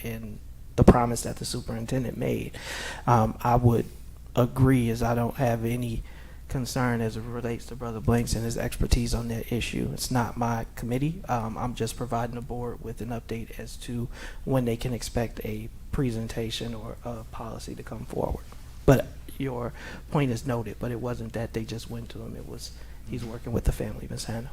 [SPEAKER 1] and the promise that the superintendent made, I would agree, as I don't have any concern as it relates to Brother Blanks and his expertise on that issue. It's not my committee. I'm just providing the board with an update as to when they can expect a presentation or a policy to come forward. But your point is noted, but it wasn't that they just went to him. It was he's working with the family, Ms. Hannah.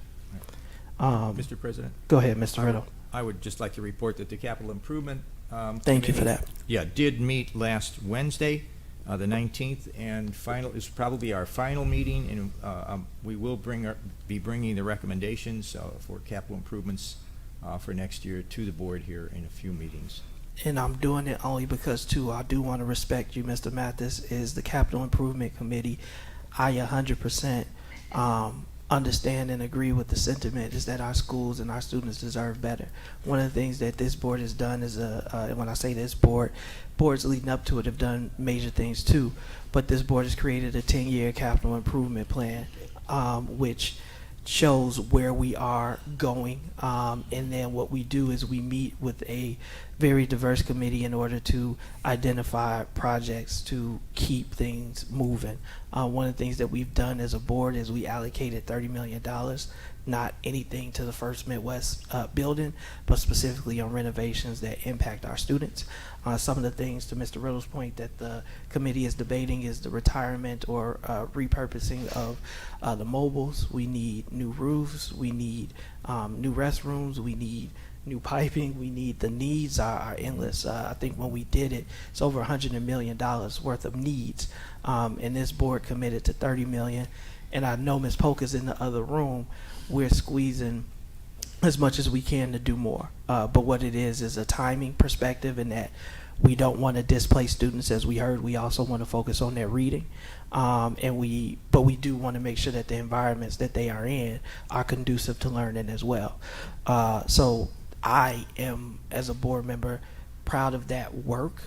[SPEAKER 3] Mr. President?
[SPEAKER 1] Go ahead, Mr. Riddle.
[SPEAKER 3] I would just like to report that the capital improvement
[SPEAKER 1] Thank you for that.
[SPEAKER 3] Yeah, did meet last Wednesday, the 19th, and is probably our final meeting, and we will be bringing the recommendations for capital improvements for next year to the board here in a few meetings.
[SPEAKER 1] And I'm doing it only because, too, I do want to respect you, Mr. Mathis, is the Capital Improvement Committee. I 100% understand and agree with the sentiment is that our schools and our students deserve better. One of the things that this board has done is, when I say this board, boards leading up to it have done major things too, but this board has created a 10-year capital improvement plan, which shows where we are going, and then what we do is we meet with a very diverse committee in order to identify projects to keep things moving. One of the things that we've done as a board is we allocated $30 million, not anything to the First Midwest building, but specifically on renovations that impact our students. Some of the things, to Mr. Riddle's point, that the committee is debating is the retirement or repurposing of the mobiles. We need new roofs, we need new restrooms, we need new piping, we need, the needs are endless. I think when we did it, it's over $100 million worth of needs, and this board committed to $30 million. And I know Ms. Polk is in the other room. We're squeezing as much as we can to do more, but what it is a timing perspective, in that we don't want to displace students. As we heard, we also want to focus on their reading, but we do want to make sure that the environments that they are in are conducive to learning as well. So I am, as a board member, proud of that work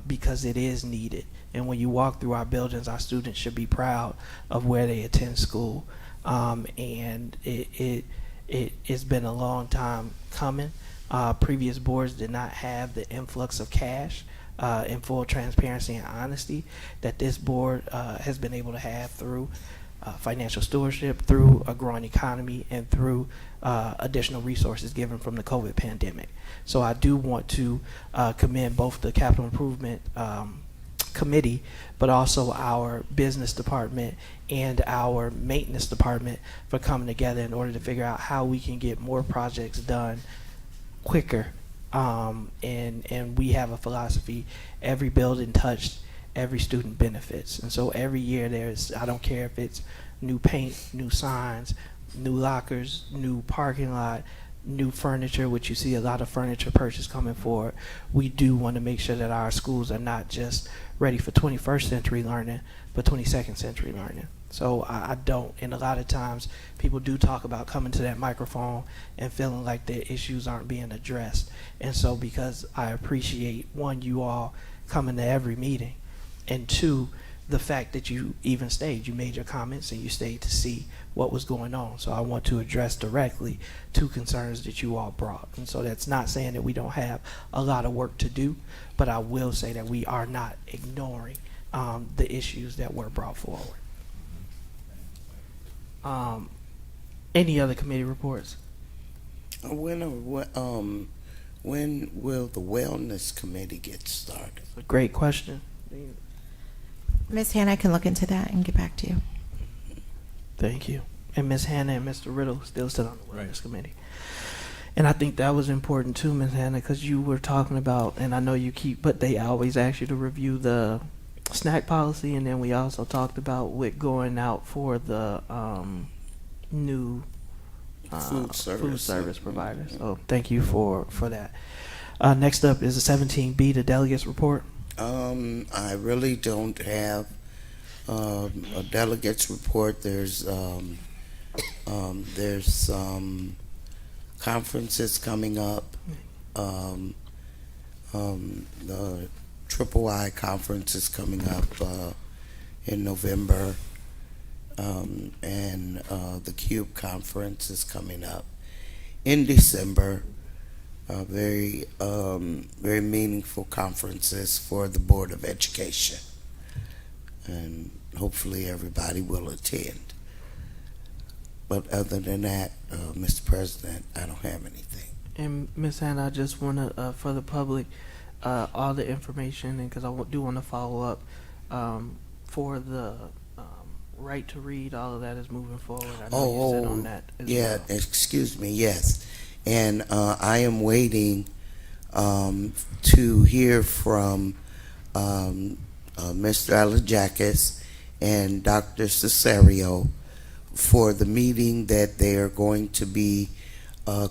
[SPEAKER 1] because it is needed. And when you walk through our buildings, our students should be proud of where they attend school. And it's been a long time coming. Previous boards did not have the influx of cash in full transparency and honesty that this board has been able to have through financial stewardship, through a growing economy, and through additional resources given from the COVID pandemic. So I do want to commend both the Capital Improvement Committee, but also our business department and our maintenance department for coming together in order to figure out how we can get more projects done quicker. And we have a philosophy: every building touched, every student benefits. And so every year I don't care if it's new paint, new signs, new lockers, new parking lot, new furniture, which you see a lot of furniture purchase coming forward, we do want to make sure that our schools are not just ready for 21st century learning, but 22nd century learning. So I don't, and a lot of times people do talk about coming to that microphone and feeling like their issues aren't being addressed. And so because I appreciate, one, you all coming to every meeting, and two, the fact that you even stayed, you made your comments and you stayed to see what was going on. So I want to address directly two concerns that you all brought. And so that's not saying that we don't have a lot of work to do, but I will say that we are not ignoring the issues that were brought forward. Any other committee reports?
[SPEAKER 6] When will the wellness committee get started?
[SPEAKER 1] A great question.
[SPEAKER 5] Ms. Hannah, I can look into that and get back to you.
[SPEAKER 1] Thank you. And Ms. Hannah and Mr. Riddle still sit on the wellness committee. And I think that was important too, Ms. Hannah, because you were talking about, and I know you keep, but they always ask you to review the snack policy, and then we also talked about with going out for the new
[SPEAKER 6] Food service
[SPEAKER 1] providers. So thank you for that. Next up is the 17B, the delegates report.
[SPEAKER 6] I really don't have a delegates report. There's some conferences coming up. The Triple I conference is coming up in November, and the Cube conference is coming up in December. Very meaningful conferences for the Board of Education, and hopefully everybody will attend. But other than that, Mr. President, I don't have anything.
[SPEAKER 1] And Ms. Hannah, I just want to, for the public, all the information, and because I do want to follow up for the right to read, all of that is moving forward. I know you said on that as
[SPEAKER 6] yeah,
[SPEAKER 1] well.
[SPEAKER 6] excuse me, yes. And I am waiting to hear from Mr. Alajakis and Dr. Cesario for the meeting that they are going to be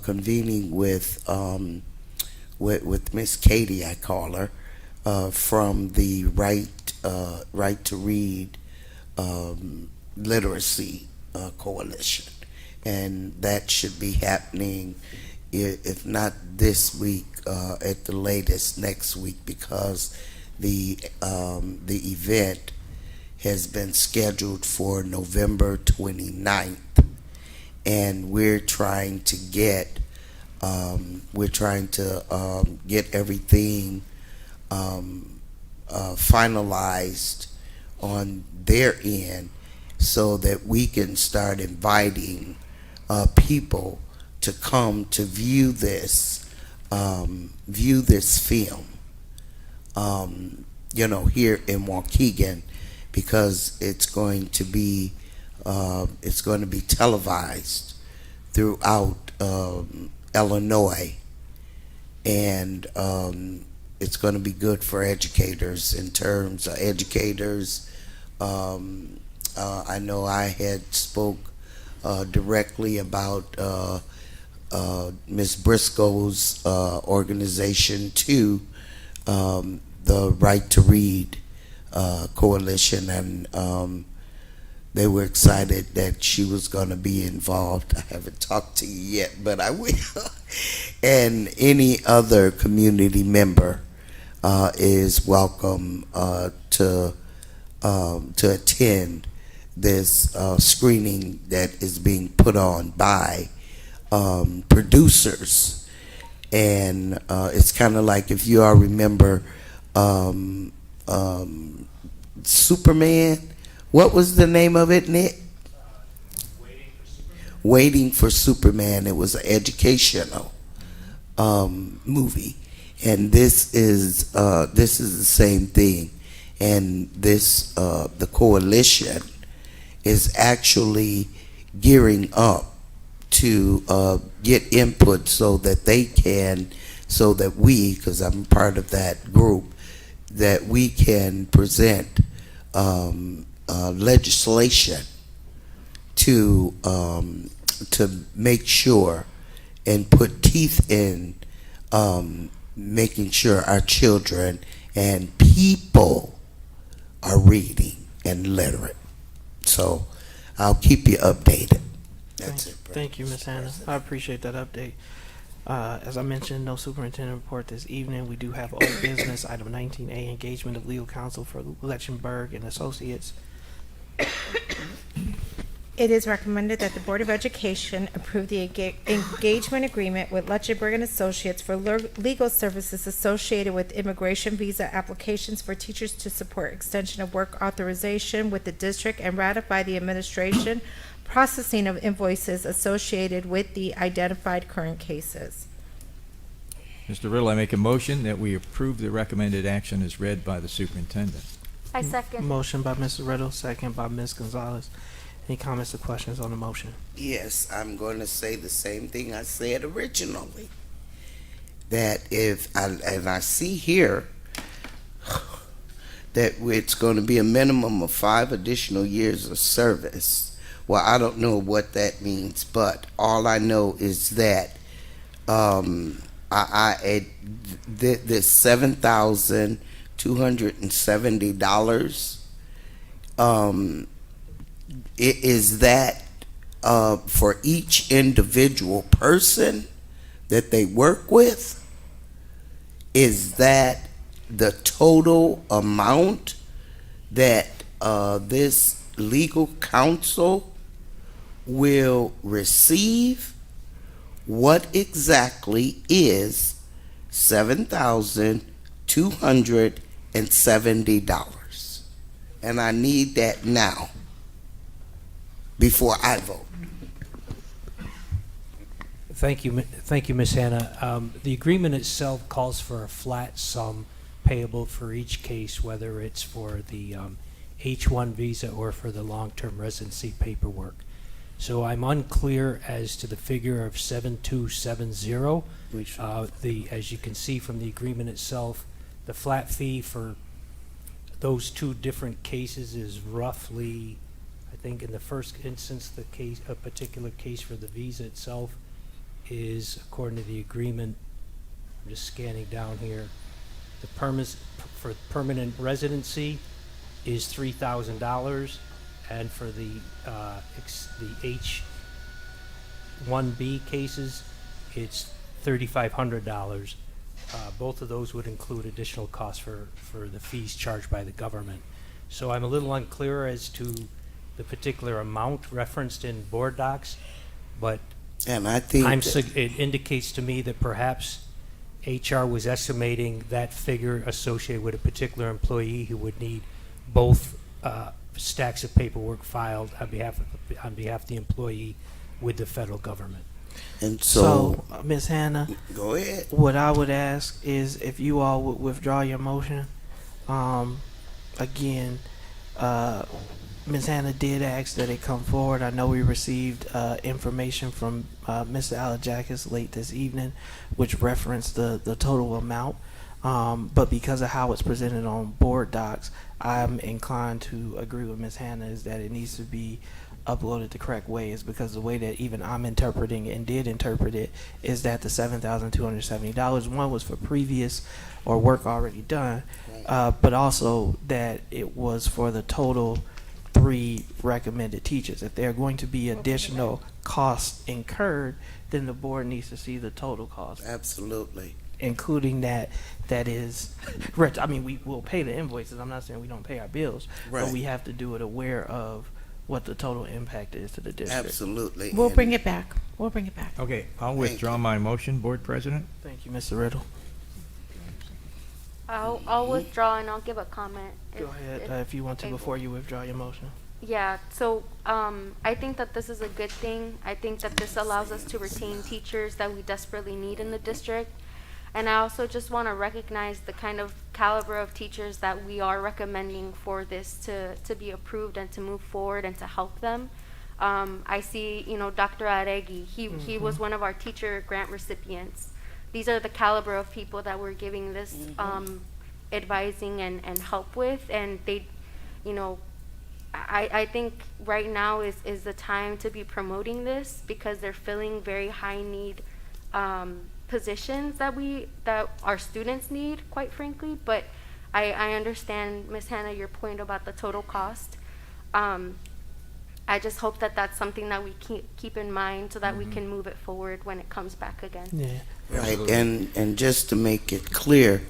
[SPEAKER 6] convening with Miss Katie, I call her, from the Right to Read Literacy Coalition. And that should be happening, if not this week, at the latest next week, because the event has been scheduled for November 29th, and we're trying to get everything finalized on their end so that we can start inviting people to come to view this film, here in Waukegan, because it's going to be televised throughout Illinois, and it's going to be good for educators in terms of educators. I know I had spoke directly about Ms. Briscoe's organization to the Right to Read Coalition, and they were excited that she was going to be involved. I haven't talked to you yet, but I will. And any other community member is welcome to attend this screening that is being put on by producers. And it's kind of like, if you all remember Superman, what was the name of it, Nick? Waiting for Superman. It was an educational movie, and this is the same thing. And this the coalition is actually gearing up to get input so that we, because I'm part of that group, that we can present legislation to make sure and put teeth in making sure our children and people are reading and literate. So I'll keep you updated. That's it.
[SPEAKER 1] Thank you, Ms. Hannah. I appreciate that update. As I mentioned, no superintendent report this evening. We do have old business, item 19A, engagement of legal counsel for Lechenberg and Associates.
[SPEAKER 5] It is recommended that the Board of Education approve the engagement agreement with Lechenberg and Associates for legal services associated with immigration visa applications for teachers to support extension of work authorization with the district and ratify the administration processing of invoices associated with the identified current cases.
[SPEAKER 3] Mr. Riddle, I make a motion that we approve the recommended action as read by the superintendent.
[SPEAKER 12] I second.
[SPEAKER 1] Motion by Mr. Riddle, second by Ms. Gonzalez. Any comments or questions on the motion?
[SPEAKER 6] Yes, I'm going to say the same thing I said originally. That and I see here that it's going to be a minimum of 5 additional years of service. Well, I don't know what that means, but all I know is that this $7,270. Is that for each individual person that they work with? Is that the total amount that this legal counsel will receive? What exactly is $7,270? And I need that now before I vote.
[SPEAKER 11] Thank you, Ms. Hannah. The agreement itself calls for a flat sum payable for each case, whether it's for the H-1 visa or for the long-term residency paperwork. So I'm unclear as to the figure of 7,270. As you can see from the agreement itself, the flat fee for those two different cases is roughly, I think in the first instance, a particular case for the visa itself is, according to the agreement, I'm just scanning down here, the for permanent residency is $3,000, and for the H-1B cases, it's $3,500. Both of those would include additional costs for the fees charged by the government. So I'm a little unclear as to the particular amount referenced in board docs, but
[SPEAKER 6] and I think
[SPEAKER 11] it indicates to me that perhaps HR was estimating that figure associated with a particular employee who would need both stacks of paperwork filed on behalf of the employee with the federal government.
[SPEAKER 6] And so
[SPEAKER 1] Ms. Hannah,
[SPEAKER 6] go ahead.
[SPEAKER 1] What I would ask is if you all would withdraw your motion. Again, Ms. Hannah did ask that it come forward. I know we received information from Mr. Alajakis late this evening, which referenced the total amount. But because of how it's presented on board docs, I'm inclined to agree with Ms. Hannah is that it needs to be uploaded the correct way, is because the way that even I'm interpreting and did interpret it is that the $7,270, one was for previous or work already done, but also that it was for the total 3 recommended teachers. If there are going to be additional costs incurred, then the board needs to see the total cost.
[SPEAKER 6] Absolutely.
[SPEAKER 1] Including that is, I mean, we will pay the invoices. I'm not saying we don't pay our bills,
[SPEAKER 6] right,
[SPEAKER 1] but we have to do it aware of what the total impact is to the district.
[SPEAKER 6] Absolutely.
[SPEAKER 5] We'll bring it back. We'll bring it back.
[SPEAKER 3] Okay, I'll withdraw my motion, Board President.
[SPEAKER 1] Thank you, Mr. Riddle.
[SPEAKER 12] I'll withdraw and I'll give a comment.
[SPEAKER 1] Go ahead if you want to before you withdraw your motion.
[SPEAKER 12] Yeah, so I think that this is a good thing. I think that this allows us to retain teachers that we desperately need in the district. And I also just want to recognize the kind of caliber of teachers that we are recommending for this to be approved and to move forward and to help them. I see, Dr. Aregi, he was one of our teacher grant recipients. These are the caliber of people that we're giving this advising and help with. And they, I think right now is the time to be promoting this because they're filling very high need positions that our students need, quite frankly. But I understand, Ms. Hannah, your point about the total cost. I just hope that that's something that we keep in mind so that we can move it forward when it comes back again.
[SPEAKER 1] Yeah.
[SPEAKER 6] Right, and just to make it clear,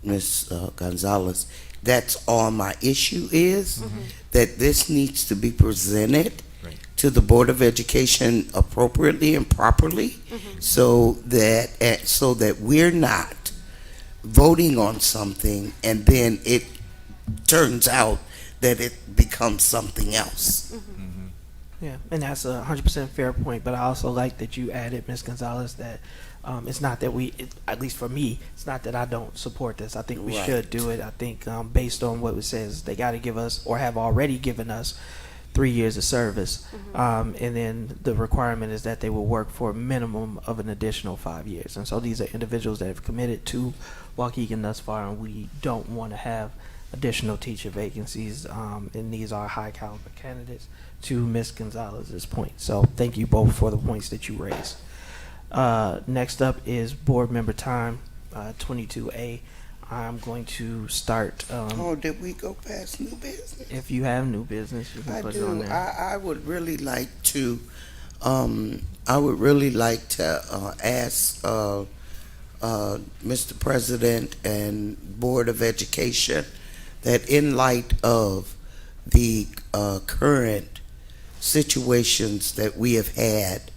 [SPEAKER 6] Ms. Gonzalez, that's all my issue is, that this needs to be presented to the Board of Education appropriately and properly, so that we're not voting on something and then it turns out that it becomes something else.
[SPEAKER 1] Yeah, and that's a 100% fair point. But I also like that you added, Ms. Gonzalez, that it's not that at least for me, it's not that I don't support this. I think we should do it. I think based on what it says, they got to give us or have already given us 3 years of service, and then the requirement is that they will work for a minimum of an additional 5 years. And so these are individuals that have committed to Waukegan thus far, and we don't want to have additional teacher vacancies, and these are high caliber candidates, to Ms. Gonzalez's point. So thank you both for the points that you raised. Next up is board member time, 22A. I'm going to start.
[SPEAKER 6] Did we go past new business?
[SPEAKER 1] If you have new business, you can put it on there.
[SPEAKER 6] I would really like to ask Mr. President and Board of Education that in light of the current situations that we have had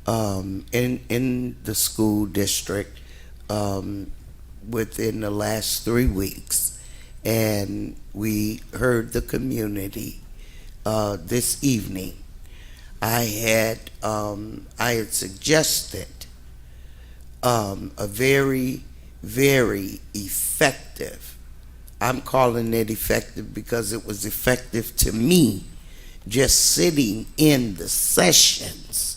[SPEAKER 6] in the school district within the last 3 weeks, and we heard the community this evening, I had suggested a very, very effective, I'm calling it effective because it was effective to me just sitting in the sessions,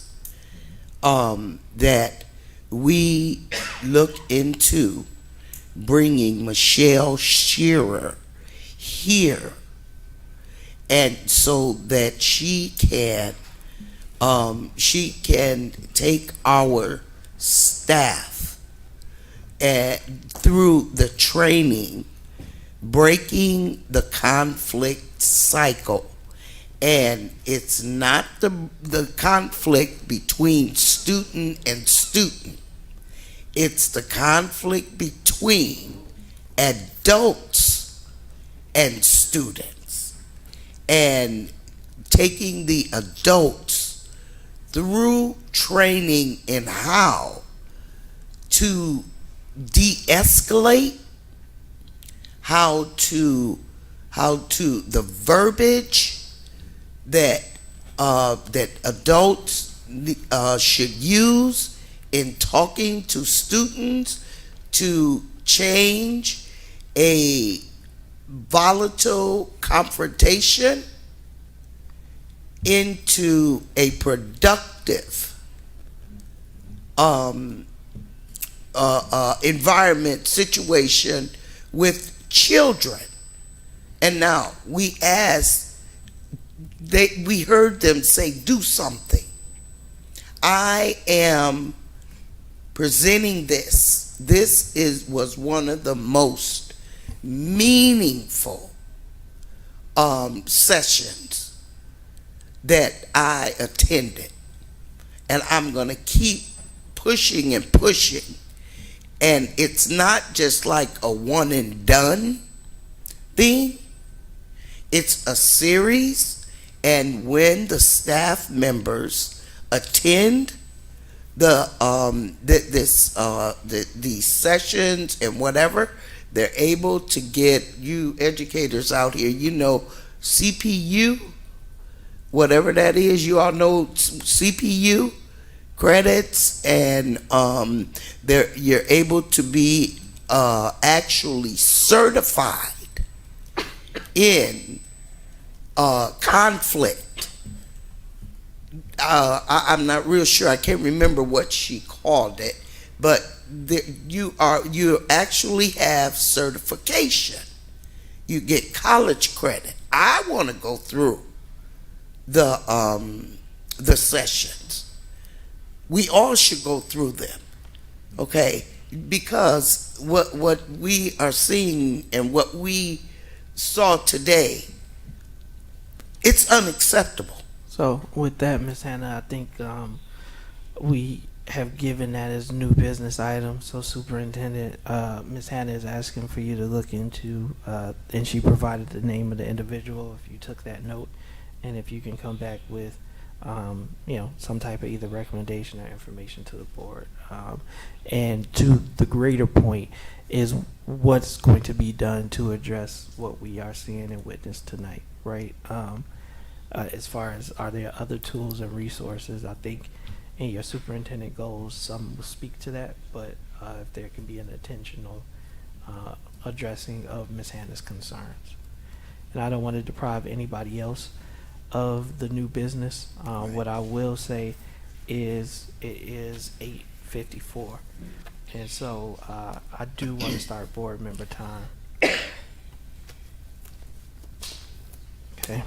[SPEAKER 6] that we look into bringing Michelle Shearer here, and so that she can take our staff through the training, breaking the conflict cycle. And it's not the conflict between student and student. It's the conflict between adults and students. And taking the adults through training in how to de-escalate, how to the verbiage that adults should use in talking to students to change a volatile confrontation into a productive environment situation with children. And now we heard them say, do something. I am presenting this. This was one of the most meaningful sessions that I attended. And I'm going to keep pushing and pushing. And it's not just like a one and done thing. It's a series. And when the staff members attend the sessions and whatever, they're able to get, you educators out here, you know, CPU, whatever that is, you all know CPU credits, and you're able to be actually certified in conflict. I'm not real sure. I can't remember what she called it, but you actually have certification. You get college credit. I want to go through the sessions, We all should go through them, okay? Because what we are seeing and what we saw today, it's unacceptable.
[SPEAKER 1] So with that, Ms. Hannah, I think we have given that as new business item. So Superintendent, Ms. Hannah is asking for you to look into, and she provided the name of the individual, if you took that note, and if you can come back with, some type of either recommendation or information to the board. And to the greater point is what's going to be done to address what we are seeing and witness tonight, right? As far as, are there other tools and resources? I think in your superintendent goals, some will speak to that, but if there can be an intentional addressing of Ms. Hannah's concerns. And I don't want to deprive anybody else of the new business. What I will say is it is 8:54, and so I do want to start board member time. Okay.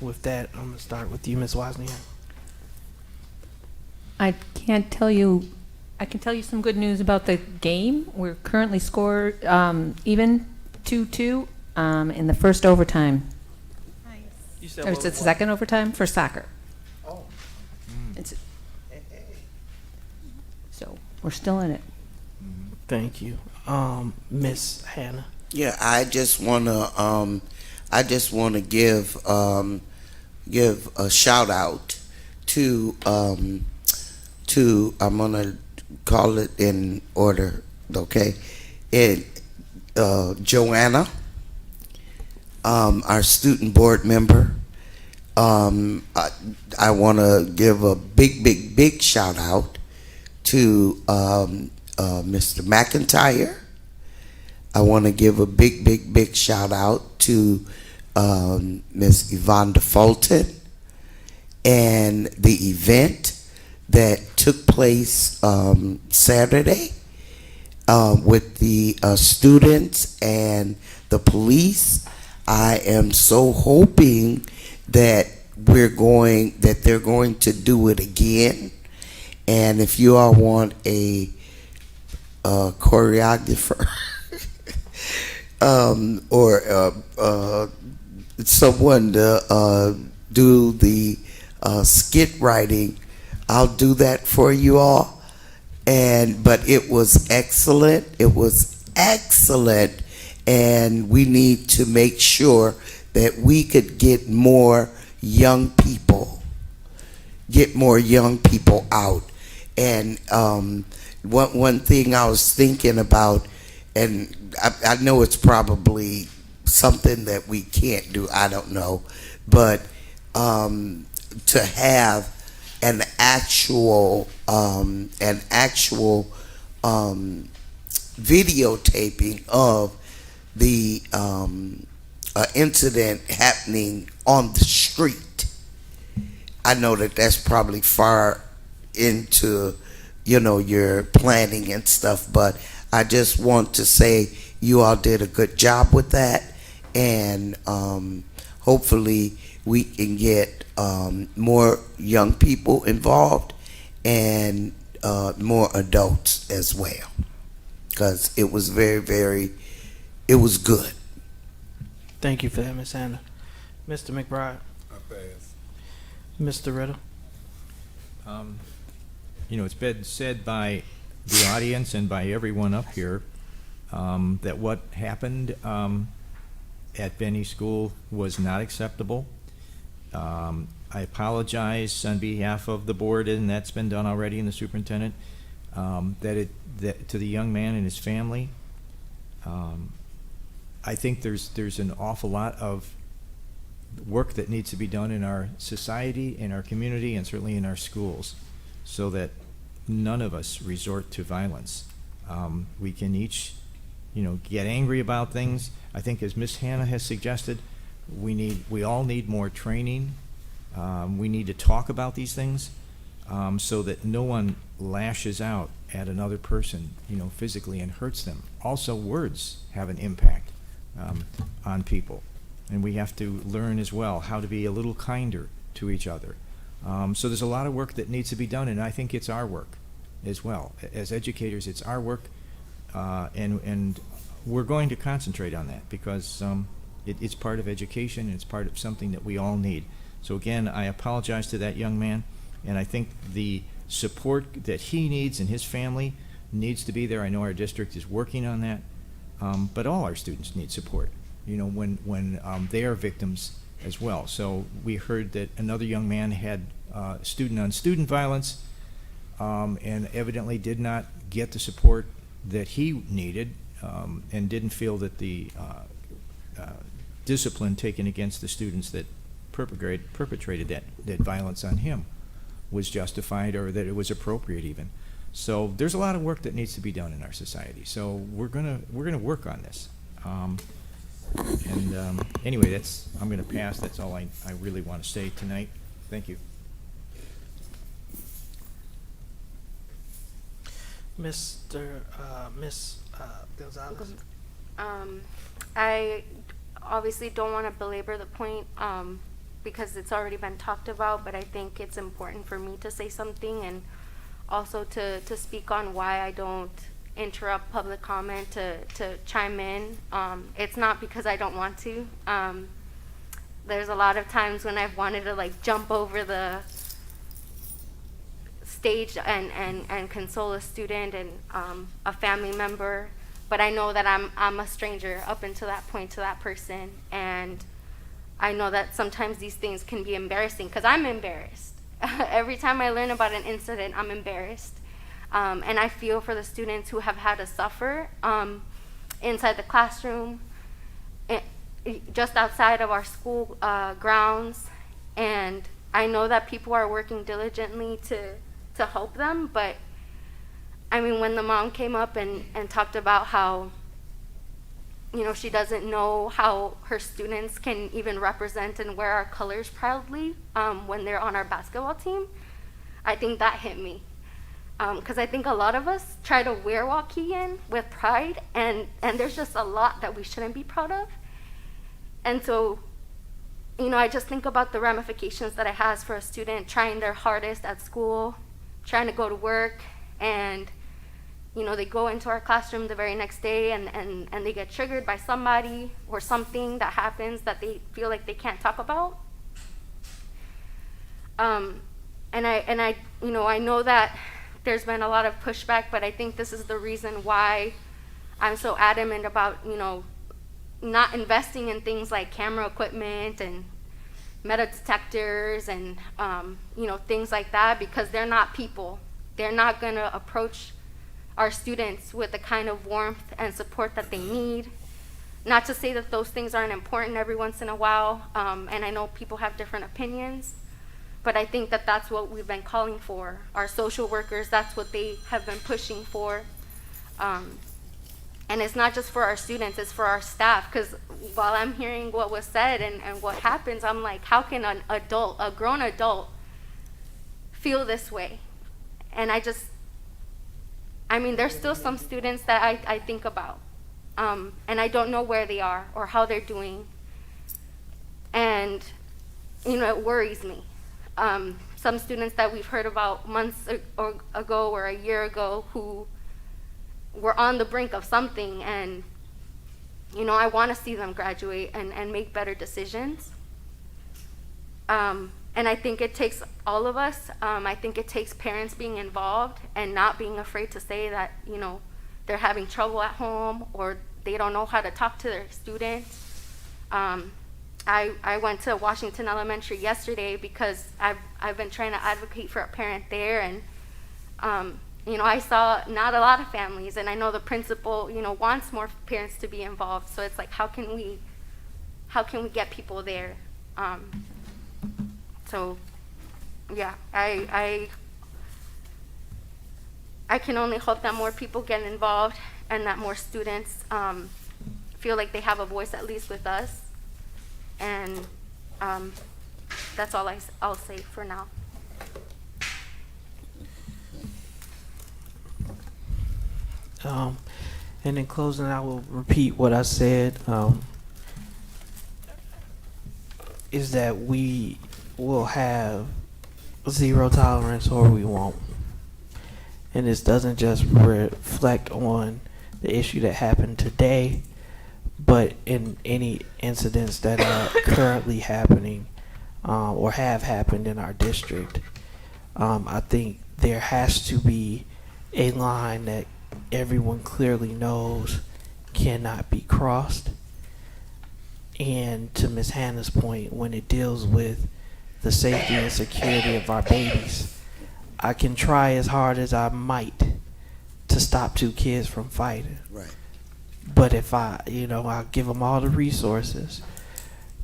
[SPEAKER 1] With that, I'm gonna start with you, Ms. Wozniak.
[SPEAKER 7] I can't tell you. I can tell you some good news about the game. We're currently scored even 2-2 in the first overtime.
[SPEAKER 1] You said
[SPEAKER 7] Or is it the second overtime for soccer?
[SPEAKER 6] Oh.
[SPEAKER 7] It's, so we're still in it.
[SPEAKER 1] Thank you, Ms. Hannah.
[SPEAKER 6] Yeah, I just wanna give a shout out to I'm gonna call it in order, okay? Joanna, our student board member. I want to give a big shout out to Mr. McIntyre. I want to give a big shout out to Miss Yvonne Fulton and the event that took place Saturday with the students and the police. I am so hoping that they're going to do it again. And if you all want a choreographer or someone to do the skit writing, I'll do that for you all. But it was excellent. It was excellent. And we need to make sure that we could get more young people out. And one thing I was thinking about, and I know it's probably something that we can't do, I don't know, but to have an actual videotaping of the incident happening on the street. I know that that's probably far into your planning and stuff, but I just want to say you all did a good job with that, and hopefully we can get more young people involved and more adults as well, because it was it was good.
[SPEAKER 1] Thank you for that, Ms. Hannah. Mr. McBride.
[SPEAKER 3] I pass.
[SPEAKER 1] Mr. Riddle.
[SPEAKER 3] It's been said by the audience and by everyone up here that what happened at Benny School was not acceptable. I apologize on behalf of the board, and that's been done already, in the superintendent, that to the young man and his family. I think there's an awful lot of work that needs to be done in our society, in our community, and certainly in our schools, so that none of us resort to violence. We can each, get angry about things. I think, as Ms. Hannah has suggested, we all need more training. We need to talk about these things so that no one lashes out at another person, physically, and hurts them. Also, words have an impact on people, and we have to learn as well how to be a little kinder to each other. So there's a lot of work that needs to be done, and I think it's our work as well. As educators, it's our work, and we're going to concentrate on that because it's part of education, and it's part of something that we all need. So again, I apologize to that young man, and I think the support that he needs and his family needs to be there. I know our district is working on that, but all our students need support, when they are victims as well. So we heard that another young man had student-on-student violence, and evidently did not get the support that he needed, and didn't feel that the discipline taken against the students that perpetrated that violence on him was justified, or that it was appropriate even. So there's a lot of work that needs to be done in our society. So we're gonna work on this. Anyway, I'm gonna pass. That's all I really want to say tonight. Thank you.
[SPEAKER 1] Miss Gonzalez.
[SPEAKER 12] I obviously don't want to belabor the point because it's already been talked about, but I think it's important for me to say something and also to speak on why I don't interrupt public comment to chime in. It's not because I don't want to. There's a lot of times when I've wanted to jump over the stage and console a student and a family member, but I know that I'm a stranger up until that point to that person, and I know that sometimes these things can be embarrassing because I'm embarrassed. Every time I learn about an incident, I'm embarrassed, and I feel for the students who have had to suffer inside the classroom, just outside of our school grounds, and I know that people are working diligently to help them, but I mean, when the mom came up and talked about how, she doesn't know how her students can even represent and wear our colors proudly when they're on our basketball team, I think that hit me. Because I think a lot of us try to wear Waukegan with pride, and there's just a lot that we shouldn't be proud of. And so, I just think about the ramifications that it has for a student trying their hardest at school, trying to go to work, and they go into our classroom the very next day and they get triggered by somebody or something that happens that they feel like they can't talk about. And I know that there's been a lot of pushback, but I think this is the reason why I'm so adamant about, not investing in things like camera equipment and metal detectors and, things like that, because they're not people. They're not going to approach our students with the kind of warmth and support that they need. Not to say that those things aren't important every once in a while, and I know people have different opinions, but I think that that's what we've been calling for. Our social workers, that's what they have been pushing for. And it's not just for our students, it's for our staff, because while I'm hearing what was said and what happens, I'm like, how can an adult, a grown adult, feel this way? And there's still some students that I think about, and I don't know where they are or how they're doing, and, it worries me. Some students that we've heard about months ago or a year ago who were on the brink of something, and, I want to see them graduate and make better decisions. And I think it takes all of us. I think it takes parents being involved and not being afraid to say that, they're having trouble at home or they don't know how to talk to their students. I went to Washington Elementary yesterday because I've been trying to advocate for a parent there, and I saw not a lot of families, and I know the principal wants more parents to be involved. So it's like, how can we get people there? So yeah, I can only hope that more people get involved and that more students feel like they have a voice, at least with us. And that's all I'll say for now.
[SPEAKER 1] And in closing, I will repeat what I said, is that we will have zero tolerance or we won't. And this doesn't just reflect on the issue that happened today, but in any incidents that are currently happening or have happened in our district. I think there has to be a line that everyone clearly knows cannot be crossed. And to Ms. Hannah's point, when it deals with the safety and security of our babies, I can try as hard as I might to stop two kids from fighting.
[SPEAKER 6] Right.
[SPEAKER 1] But if I'll give them all the resources,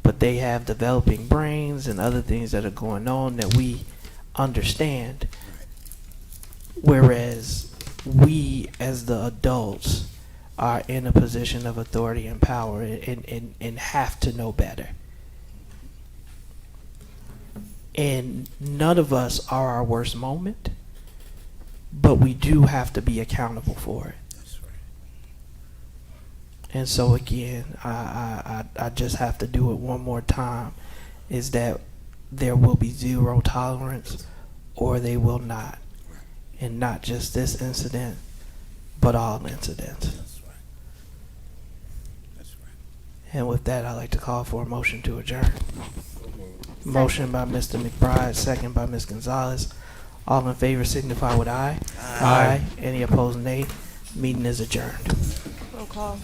[SPEAKER 1] but they have developing brains and other things that are going on that we understand. Whereas we, as the adults, are in a position of authority and power and have to know better. And none of us are our worst moment, but we do have to be accountable for it.
[SPEAKER 6] That's right.
[SPEAKER 1] And so again, I just have to do it one more time, is that there will be zero tolerance or they will not. And not just this incident, but all incidents.
[SPEAKER 6] That's right. That's right.
[SPEAKER 1] And with that, I'd like to call for a motion to adjourn. Motion by Mr. McBride, second by Ms. Gonzalez. All in favor signify with aye. Aye. Any opposed, nay. Meeting is adjourned.
[SPEAKER 8] Roll call.